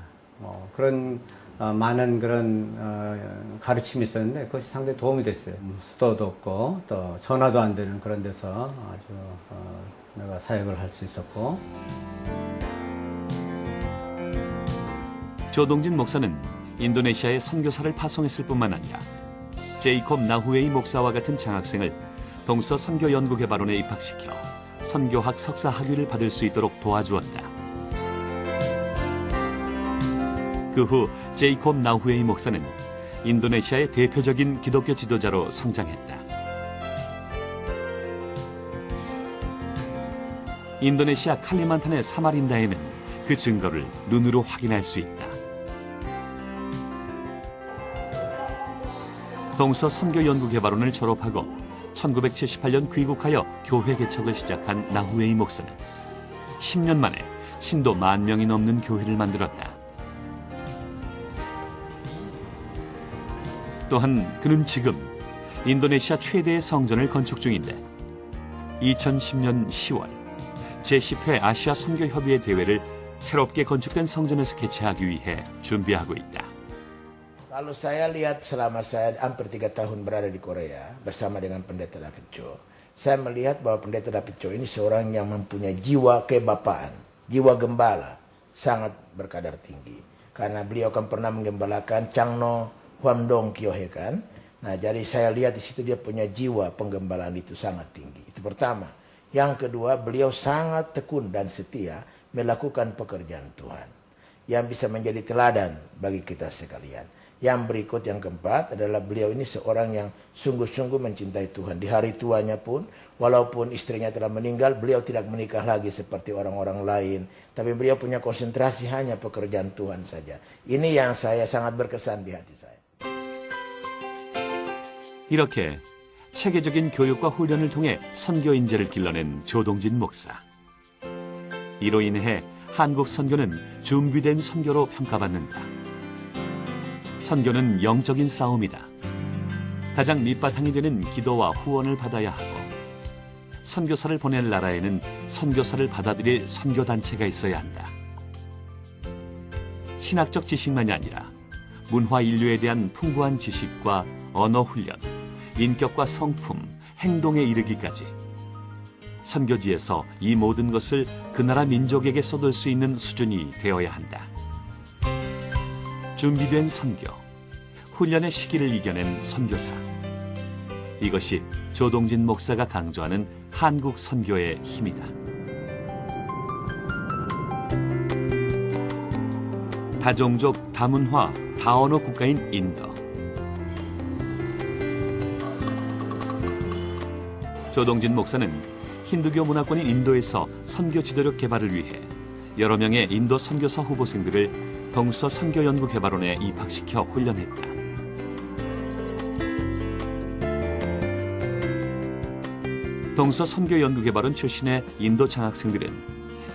그런 많은 그런 가르침이 있었는데 그것이 상당히 도움이 됐어요. 수도도 없고 또 전화도 안 되는 그런 데서 아주 내가 사역을 할 수 있었고. 조동진 목사는 인도네시아에 선교사를 파송했을 뿐만 아니라 제이콥 나후웨이 목사와 같은 장학생을 동서 선교연구개발원에 입학시켜 선교학 석사 학위를 받을 수 있도록 도와주었다. 그 후 제이콥 나후웨이 목사는 인도네시아의 대표적인 기독교 지도자로 성장했다. 인도네시아 칼리만탄의 사마린다에는 그 증거를 눈으로 확인할 수 있다. 동서 선교연구개발원을 졸업하고 1978년 귀국하여 교회 개척을 시작한 나후웨이 목사는 10년 만에 신도 10,000명이 넘는 교회를 만들었다. 또한 그는 지금 인도네시아 최대의 성전을 건축 중인데 2010년 10월 제10회 아시아 선교협의회 대회를 새롭게 건축된 성전에서 개최하기 위해 준비하고 있다. Kalau saya lihat selama saya hampir 3 tahun berada di Korea bersama dengan Pendeta David Cho, saya melihat bahwa Pendeta David Cho ini seorang yang mempunyai jiwa kebapaan, jiwa gembala, sangat berkadar tinggi. Karena beliau kan pernah menggembalakan Changno Hwamdong Kyohe kan. Nah, jadi saya lihat di situ dia punya jiwa penggembalaan itu sangat tinggi. Itu pertama. Yang kedua, beliau sangat tekun dan setia melakukan pekerjaan Tuhan yang bisa menjadi teladan bagi kita sekalian. Yang berikut, yang keempat adalah beliau ini seorang yang sungguh-sungguh mencintai Tuhan. Di hari tuanya pun, walaupun istrinya telah meninggal, beliau tidak menikah lagi seperti orang-orang lain. Tapi beliau punya konsentrasi hanya pekerjaan Tuhan saja. Ini yang saya sangat berkesan di hati saya. 이렇게 체계적인 교육과 훈련을 통해 선교 인재를 길러낸 조동진 목사. 이로 인해 한국 선교는 준비된 선교로 평가받는다. 선교는 영적인 싸움이다. 가장 밑바탕이 되는 기도와 후원을 받아야 하고 선교사를 보낼 나라에는 선교사를 받아들일 선교단체가 있어야 한다. 신학적 지식만이 아니라 문화 인류에 대한 풍부한 지식과 언어 훈련, 인격과 성품, 행동에 이르기까지 선교지에서 이 모든 것을 그 나라 민족에게 쏟을 수 있는 수준이 되어야 한다. 준비된 선교, 훈련의 시기를 이겨낸 선교사. 이것이 조동진 목사가 강조하는 한국 선교의 힘이다. 다종족, 다문화, 다언어 국가인 인도. 조동진 목사는 힌두교 문화권인 인도에서 선교 지도력 개발을 위해 여러 명의 인도 선교사 후보생들을 동서 선교연구개발원에 입학시켜 훈련했다. 동서 선교연구개발원 출신의 인도 장학생들은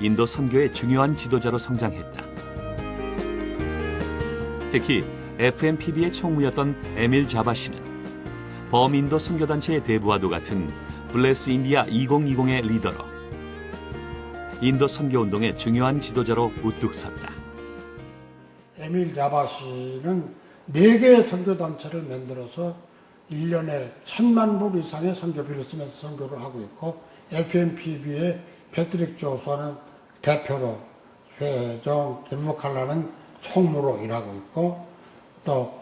인도 선교의 중요한 지도자로 성장했다. 특히 FMPB의 총무였던 에밀 좌바시는 범인도 선교단체의 대부와도 같은 블레스 인디아 2020의 리더로 인도 선교운동의 중요한 지도자로 우뚝 섰다. 에밀 자바시는 4개의 선교단체를 만들어서 1년에 1,000만 불 이상의 선교비를 쓰면서 선교를 하고 있고, FMPB의 패트릭 조수는 대표로, 회정 길무칼라는 총무로 일하고 있고, 또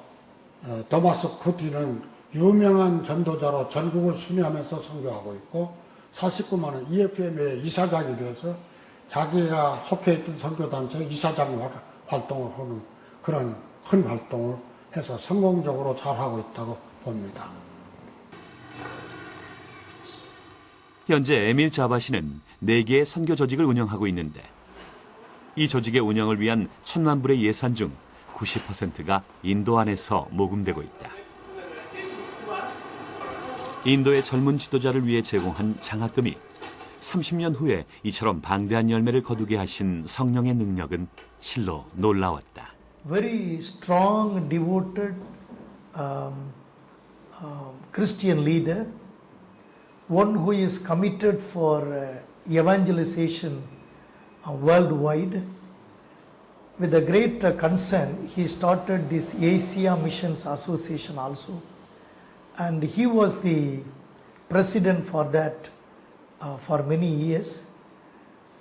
도마스 쿠티는 유명한 전도자로 전국을 순회하면서 선교하고 있고, 49만 원 EFM의 이사장이 돼서 자기가 속해 있던 선교단체 이사장 활동을 하는 그런 큰 활동을 해서 성공적으로 잘하고 있다고 봅니다. 현재 에밀 자바시는 4개의 선교 조직을 운영하고 있는데 이 조직의 운영을 위한 1,000만 불의 예산 중 90%가 인도 안에서 모금되고 있다. 인도의 젊은 지도자를 위해 제공한 장학금이 30년 후에 이처럼 방대한 열매를 거두게 하신 성령의 능력은 실로 놀라웠다. Very strong, devoted Christian leader, one who is committed for evangelization worldwide. With a great concern, he started this Asia Missions Association also, and he was the president for that for many years.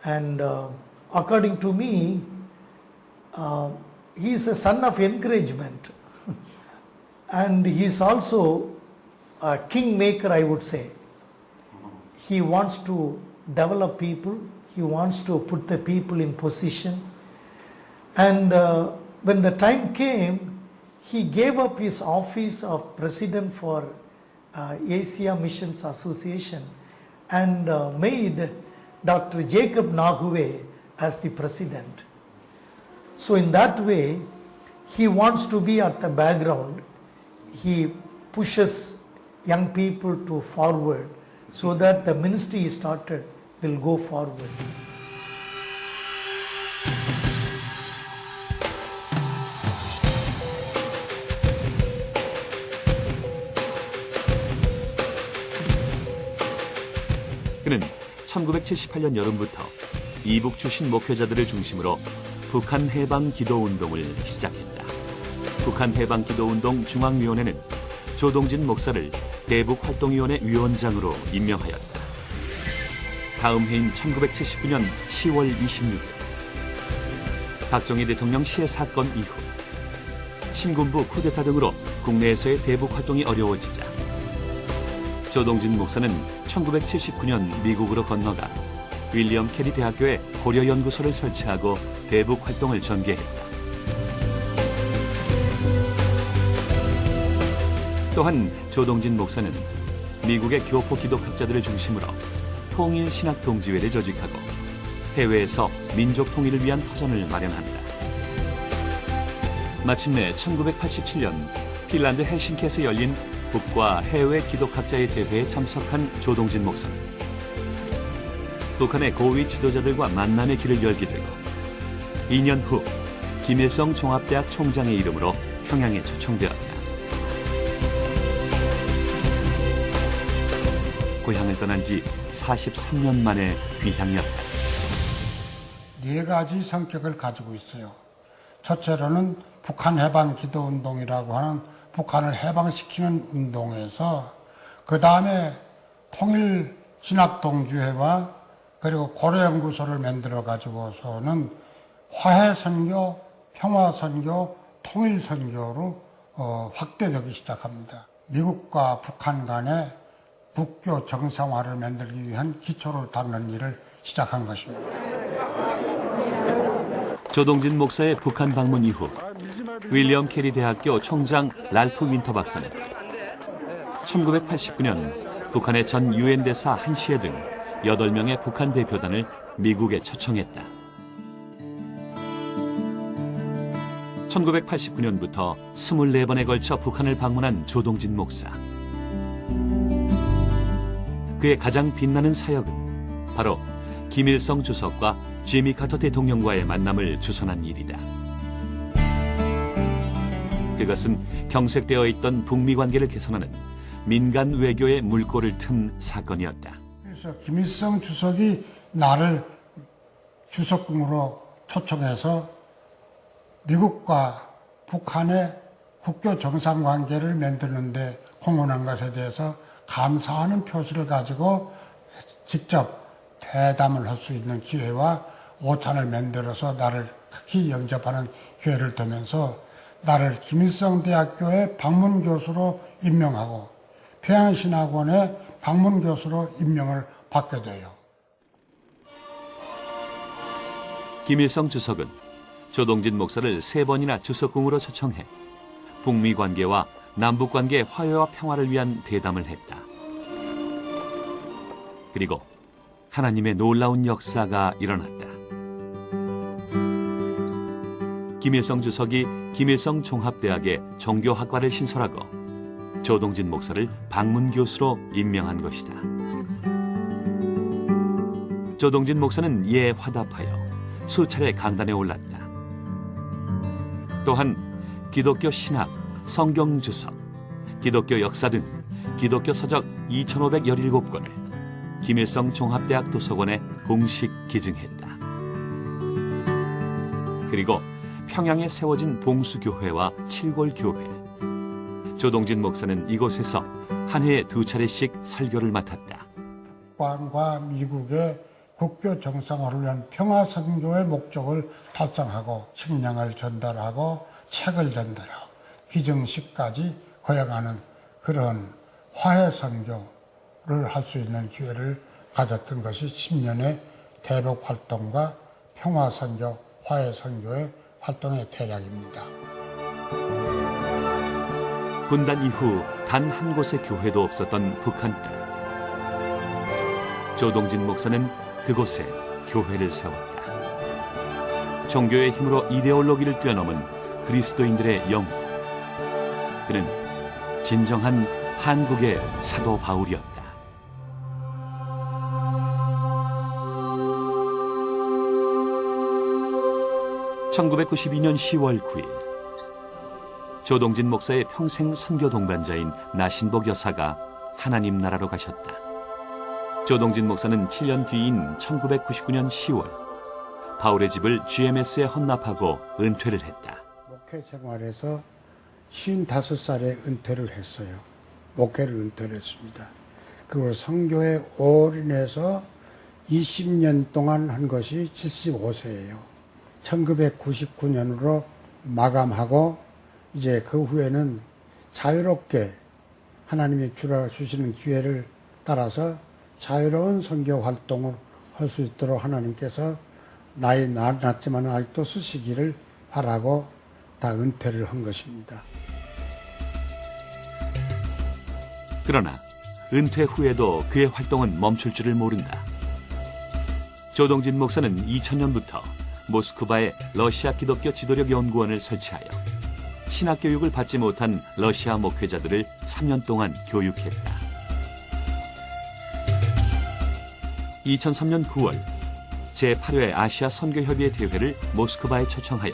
And according to me, he is a son of encouragement, and he is also a kingmaker, I would say. He wants to develop people, he wants to put the people in position. And when the time came, he gave up his office of president for Asia Missions Association and made Dr. Jacob Nahuwe as the president. So in that way, he wants to be at the background. He pushes young people to forward so that the ministry he started will go forward. 그는 1978년 여름부터 이북 출신 목회자들을 중심으로 북한 해방 기도 운동을 시작했다. 북한 해방 기도 운동 중앙위원회는 조동진 목사를 대북 활동위원회 위원장으로 임명하였다. 다음 해인 1979년 10월 26일 박정희 대통령 시해 사건 이후 신군부 쿠데타 등으로 국내에서의 대북 활동이 어려워지자 조동진 목사는 1979년 미국으로 건너가 윌리엄 캐리 대학교에 고려연구소를 설치하고 대북 활동을 전개했다. 또한 조동진 목사는 미국의 교포 기독학자들을 중심으로 통일신학동지회를 조직하고 해외에서 민족 통일을 위한 터전을 마련한다. 마침내 1987년 핀란드 헬싱키에서 열린 북과 해외 기독학자의 대회에 참석한 조동진 목사는 북한의 고위 지도자들과 만남의 길을 열게 되고 2년 후 김일성 종합대학 총장의 이름으로 평양에 초청되었다. 고향을 떠난 지 43년 만에 귀향이었다. 4가지 성격을 가지고 있어요. 첫째로는 북한 해방 기도 운동이라고 하는 북한을 해방시키는 운동에서 그 다음에 통일신학동지회와 그리고 고려연구소를 만들어 가지고서는 화해선교, 평화선교, 통일선교로 확대되기 시작합니다. 미국과 북한 간의 국교 정상화를 만들기 위한 기초를 닦는 일을 시작한 것입니다. 조동진 목사의 북한 방문 이후 윌리엄 캐리 대학교 총장 랄프 윈터 박사는 1989년 북한의 전 유엔 대사 한시에 등 8명의 북한 대표단을 미국에 초청했다. 1989년부터 24번에 걸쳐 북한을 방문한 조동진 목사. 그의 가장 빛나는 사역은 바로 김일성 주석과 지미 카터 대통령과의 만남을 주선한 일이다. 그것은 경색되어 있던 북미 관계를 개선하는 민간 외교의 물꼬를 튼 사건이었다. 그래서 김일성 주석이 나를 주석궁으로 초청해서 미국과 북한의 국교 정상관계를 만드는데 공헌한 것에 대해서 감사하는 표시를 가지고 직접 대담을 할 수 있는 기회와 오찬을 만들어서 나를 극히 영접하는 기회를 두면서 나를 김일성 대학교의 방문 교수로 임명하고 평양신학원의 방문 교수로 임명을 받게 돼요. 김일성 주석은 조동진 목사를 3번이나 주석궁으로 초청해 북미 관계와 남북 관계 화해와 평화를 위한 대담을 했다. 그리고 하나님의 놀라운 역사가 일어났다. 김일성 주석이 김일성 종합대학에 종교학과를 신설하고 조동진 목사를 방문 교수로 임명한 것이다. 조동진 목사는 이에 화답하여 수차례 강단에 올랐다. 또한 기독교 신학, 성경 주석, 기독교 역사 등 기독교 서적 2517권을 김일성 종합대학 도서관에 공식 기증했다. 그리고 평양에 세워진 봉수교회와 칠골교회, 조동진 목사는 이곳에서 한 해에 2차례씩 설교를 맡았다. 북한과 미국의 국교 정상화를 위한 평화 선교의 목적을 달성하고 식량을 전달하고 책을 전달하고 기증식까지 거행하는 그런 화해 선교를 할 수 있는 기회를 가졌던 것이 10년의 대북 활동과 평화 선교, 화해 선교의 활동의 대략입니다. 분단 이후 단 한 곳의 교회도 없었던 북한 땅. 조동진 목사는 그곳에 교회를 세웠다. 종교의 힘으로 이데올로기를 뛰어넘은 그리스도인들의 영웅. 그는 진정한 한국의 사도 바울이었다. (1992년 10월 9일) 조동진 목사의 평생 선교 동반자인 나신복 여사가 하나님 나라로 가셨다. 조동진 목사는 7년 뒤인 1999년 10월 바울의 집을 GMS에 헌납하고 은퇴를 했다. 목회 생활에서 55살에 은퇴를 했어요. 목회를 은퇴를 했습니다. 그리고 선교에 올인해서 20년 동안 한 것이 75세예요. 1999년으로 마감하고 이제 그 후에는 자유롭게 하나님이 주시는 기회를 따라서 자유로운 선교 활동을 할 수 있도록 하나님께서 나이 났지만 아직도 쓰시기를 바라고 다 은퇴를 한 것입니다. 그러나 은퇴 후에도 그의 활동은 멈출 줄을 모른다. 조동진 목사는 2000년부터 모스크바에 러시아 기독교 지도력 연구원을 설치하여 신학교육을 받지 못한 러시아 목회자들을 3년 동안 교육했다. 2003년 9월 제8회 아시아 선교협의회 대회를 모스크바에 초청하여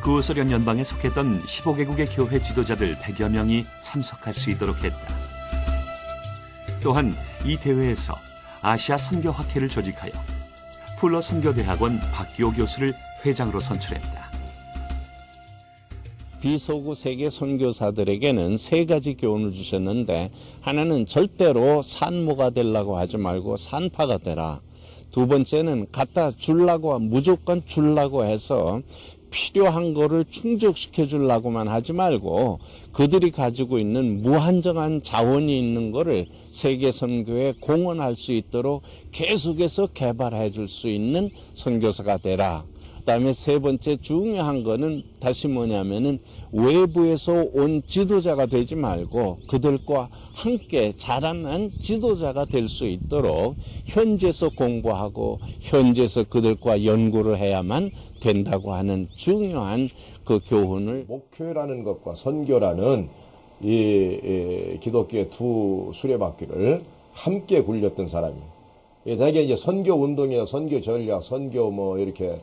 구소련 연방에 속했던 15개국의 교회 지도자들 100여 명이 참석할 수 있도록 했다. 또한 이 대회에서 아시아 선교학회를 조직하여 풀러 선교대학원 박기호 교수를 회장으로 선출했다. 비서구 세계 선교사들에게는 3가지 교훈을 주셨는데, 하나는 절대로 산모가 되려고 하지 말고 산파가 되라. 2번째는 갖다 주려고, 무조건 주려고 해서 필요한 거를 충족시켜 주려고만 하지 말고 그들이 가지고 있는 무한정한 자원이 있는 거를 세계 선교에 공헌할 수 있도록 계속해서 개발해 줄 수 있는 선교사가 되라. 그다음에 3번째 중요한 거는 다시 뭐냐면은 외부에서 온 지도자가 되지 말고 그들과 함께 자라난 지도자가 될 수 있도록 현지에서 공부하고 현지에서 그들과 연구를 해야만 된다고 하는 중요한 그 교훈을. 목회라는 것과 선교라는 이 기독교의 두 수레바퀴를 함께 굴렸던 사람이에요. 대개 이제 선교 운동이나 선교 전략, 선교 뭐 이렇게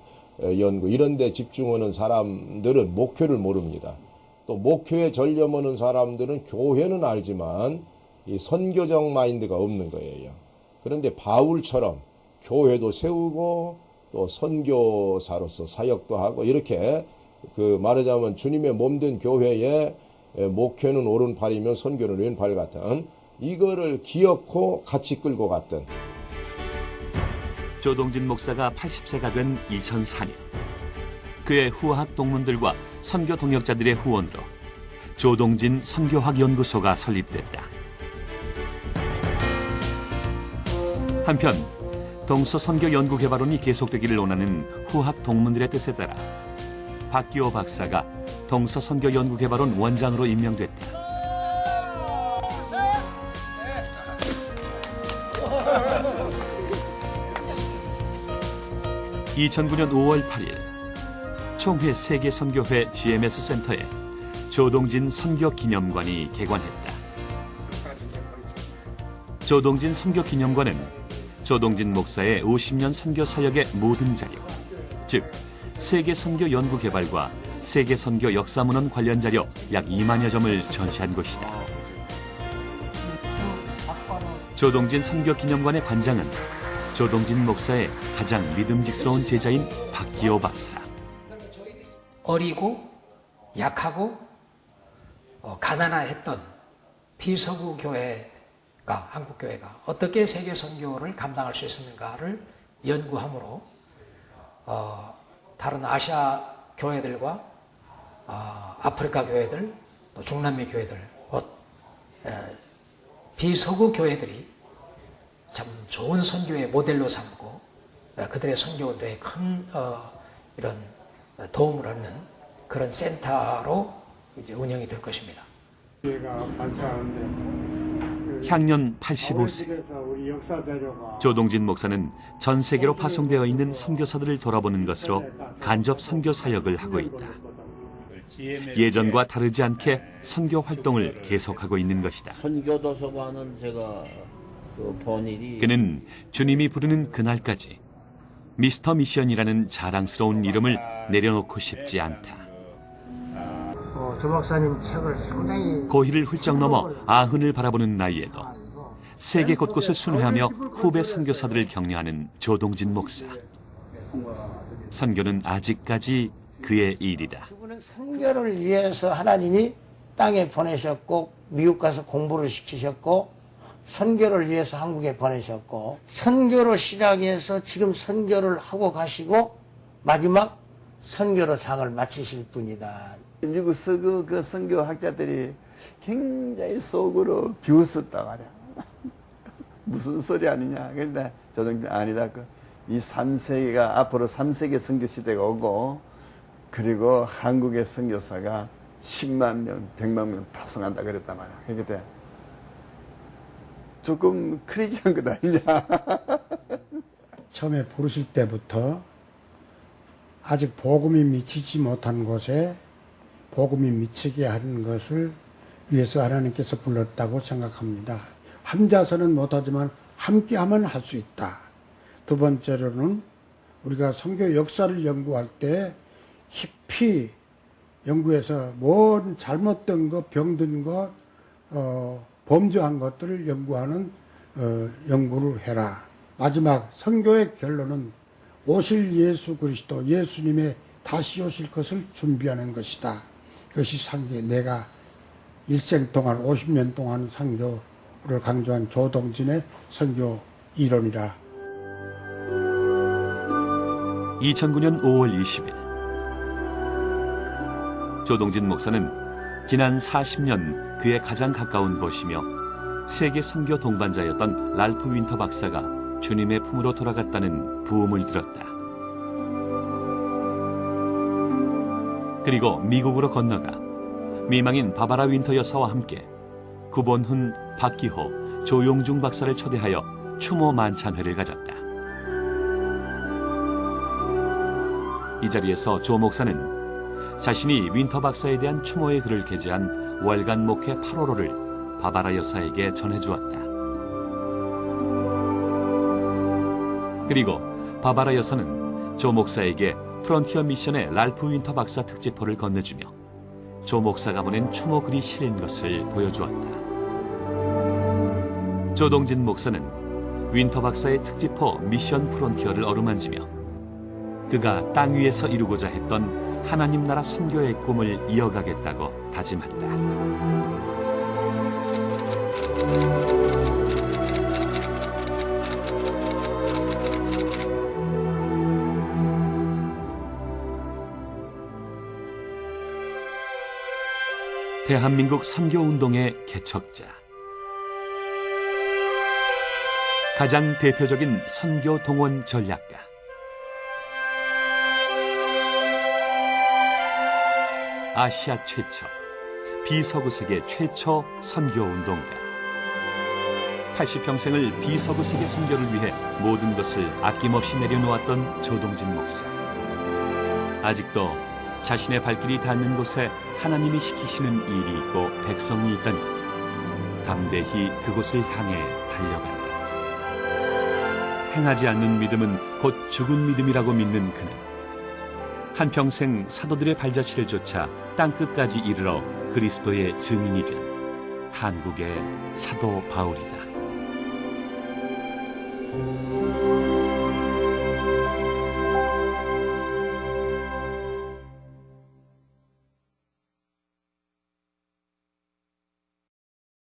연구 이런 데 집중하는 사람들은 목회를 모릅니다. 또 목회에 전념하는 사람들은 교회는 알지만 이 선교적 마인드가 없는 거예요. 그런데 바울처럼 교회도 세우고 또 선교사로서 사역도 하고 이렇게 그 말하자면 주님의 몸된 교회에 목회는 오른팔이며 선교는 왼팔 같은 이거를 기어코 같이 끌고 갔던 조동진 목사가 80세가 된 2004년 그의 후학 동문들과 선교 동역자들의 후원으로 조동진 선교학 연구소가 설립됐다. 한편 동서 선교 연구 개발원이 계속되기를 원하는 후학 동문들의 뜻에 따라 박기호 박사가 동서 선교 연구 개발원 원장으로 임명됐다. 2009년 5월 8일 총회 세계선교회 GMS 센터에 조동진 선교기념관이 개관했다. 조동진 선교기념관은 조동진 목사의 50년 선교 사역의 모든 자료, 즉 세계선교 연구 개발과 세계선교 역사문헌 관련 자료 약 2만여 점을 전시한 곳이다. 조동진 선교기념관의 관장은 조동진 목사의 가장 믿음직스러운 제자인 박기호 박사. 어리고 약하고 가난했던 비서구 교회가 한국 교회가 어떻게 세계 선교를 감당할 수 있었는가를 연구함으로 다른 아시아 교회들과 아프리카 교회들 또 중남미 교회들 비서구 교회들이 참 좋은 선교의 모델로 삼고 그들의 선교 운동에 큰 이런 도움을 얻는 그런 센터로 이제 운영이 될 것입니다. 향년 85세 조동진 목사는 전 세계로 파송되어 있는 선교사들을 돌아보는 것으로 간접 선교 사역을 하고 있다. 예전과 다르지 않게 선교 활동을 계속하고 있는 것이다. 선교도서관은 제가 그는 주님이 부르는 그날까지 미스터 미션이라는 자랑스러운 이름을 내려놓고 싶지 않다. 조 박사님 책을 상당히 고희를 훌쩍 넘어 아흔을 바라보는 나이에도 세계 곳곳을 순회하며 후배 선교사들을 격려하는 조동진 목사. 선교는 아직까지 그의 일이다. 그분은 선교를 위해서 하나님이 땅에 보내셨고 미국 가서 공부를 시키셨고 선교를 위해서 한국에 보내셨고 선교로 시작해서 지금 선교를 하고 가시고 마지막 선교로 장을 마치실 분이다. 미국 서구 그 선교학자들이 굉장히 속으로 비웃었다 말이야. 무슨 소리 아니냐. 그런데 저는 아니다. 이 3세기가 앞으로 3세기 선교 시대가 오고 그리고 한국의 선교사가 10만 명, 100만 명 파송한다 그랬단 말이야. 그때 조금 크레이지한 것 아니냐. 처음에 부르실 때부터 아직 복음이 미치지 못한 곳에 복음이 미치게 하는 것을 위해서 하나님께서 불렀다고 생각합니다. 혼자서는 못하지만 함께하면 할 수 있다. 두 번째로는 우리가 선교 역사를 연구할 때 깊이 연구해서 뭔 잘못된 것, 병든 것, 범죄한 것들을 연구하는 연구를 해라. 마지막 선교의 결론은 오실 예수 그리스도, 예수님의 다시 오실 것을 준비하는 것이다. 그것이 상계 내가 일생 동안 50년 동안 선교를 강조한 조동진의 선교 이론이라. 2009년 5월 20일 조동진 목사는 지난 40년 그의 가장 가까운 곳이며 세계 선교 동반자였던 랄프 윈터 박사가 주님의 품으로 돌아갔다는 부음을 들었다. 그리고 미국으로 건너가 미망인 바바라 윈터 여사와 함께 구본훈, 박기호, 조용중 박사를 초대하여 추모 만찬회를 가졌다. 이 자리에서 조 목사는 자신이 윈터 박사에 대한 추모의 글을 게재한 월간 목회 8호로를 바바라 여사에게 전해주었다. 그리고 바바라 여사는 조 목사에게 프론티어 미션의 랄프 윈터 박사 특집호를 건네주며 조 목사가 보낸 추모 글이 실린 것을 보여주었다. 조동진 목사는 윈터 박사의 특집호 미션 프론티어를 어루만지며 그가 땅 위에서 이루고자 했던 하나님 나라 선교의 꿈을 이어가겠다고 다짐한다. 대한민국 선교운동의 개척자, 가장 대표적인 선교 동원 전략가, 아시아 최초, 비서구 세계 최초 선교운동가, 80평생을 비서구 세계 선교를 위해 모든 것을 아낌없이 내려놓았던 조동진 목사. 아직도 자신의 발길이 닿는 곳에 하나님이 시키시는 일이 있고 백성이 있다면 담대히 그곳을 향해 달려간다. 행하지 않는 믿음은 곧 죽은 믿음이라고 믿는 그는 한평생 사도들의 발자취를 쫓아 땅끝까지 이르러 그리스도의 증인이 된 한국의 사도 바울이다.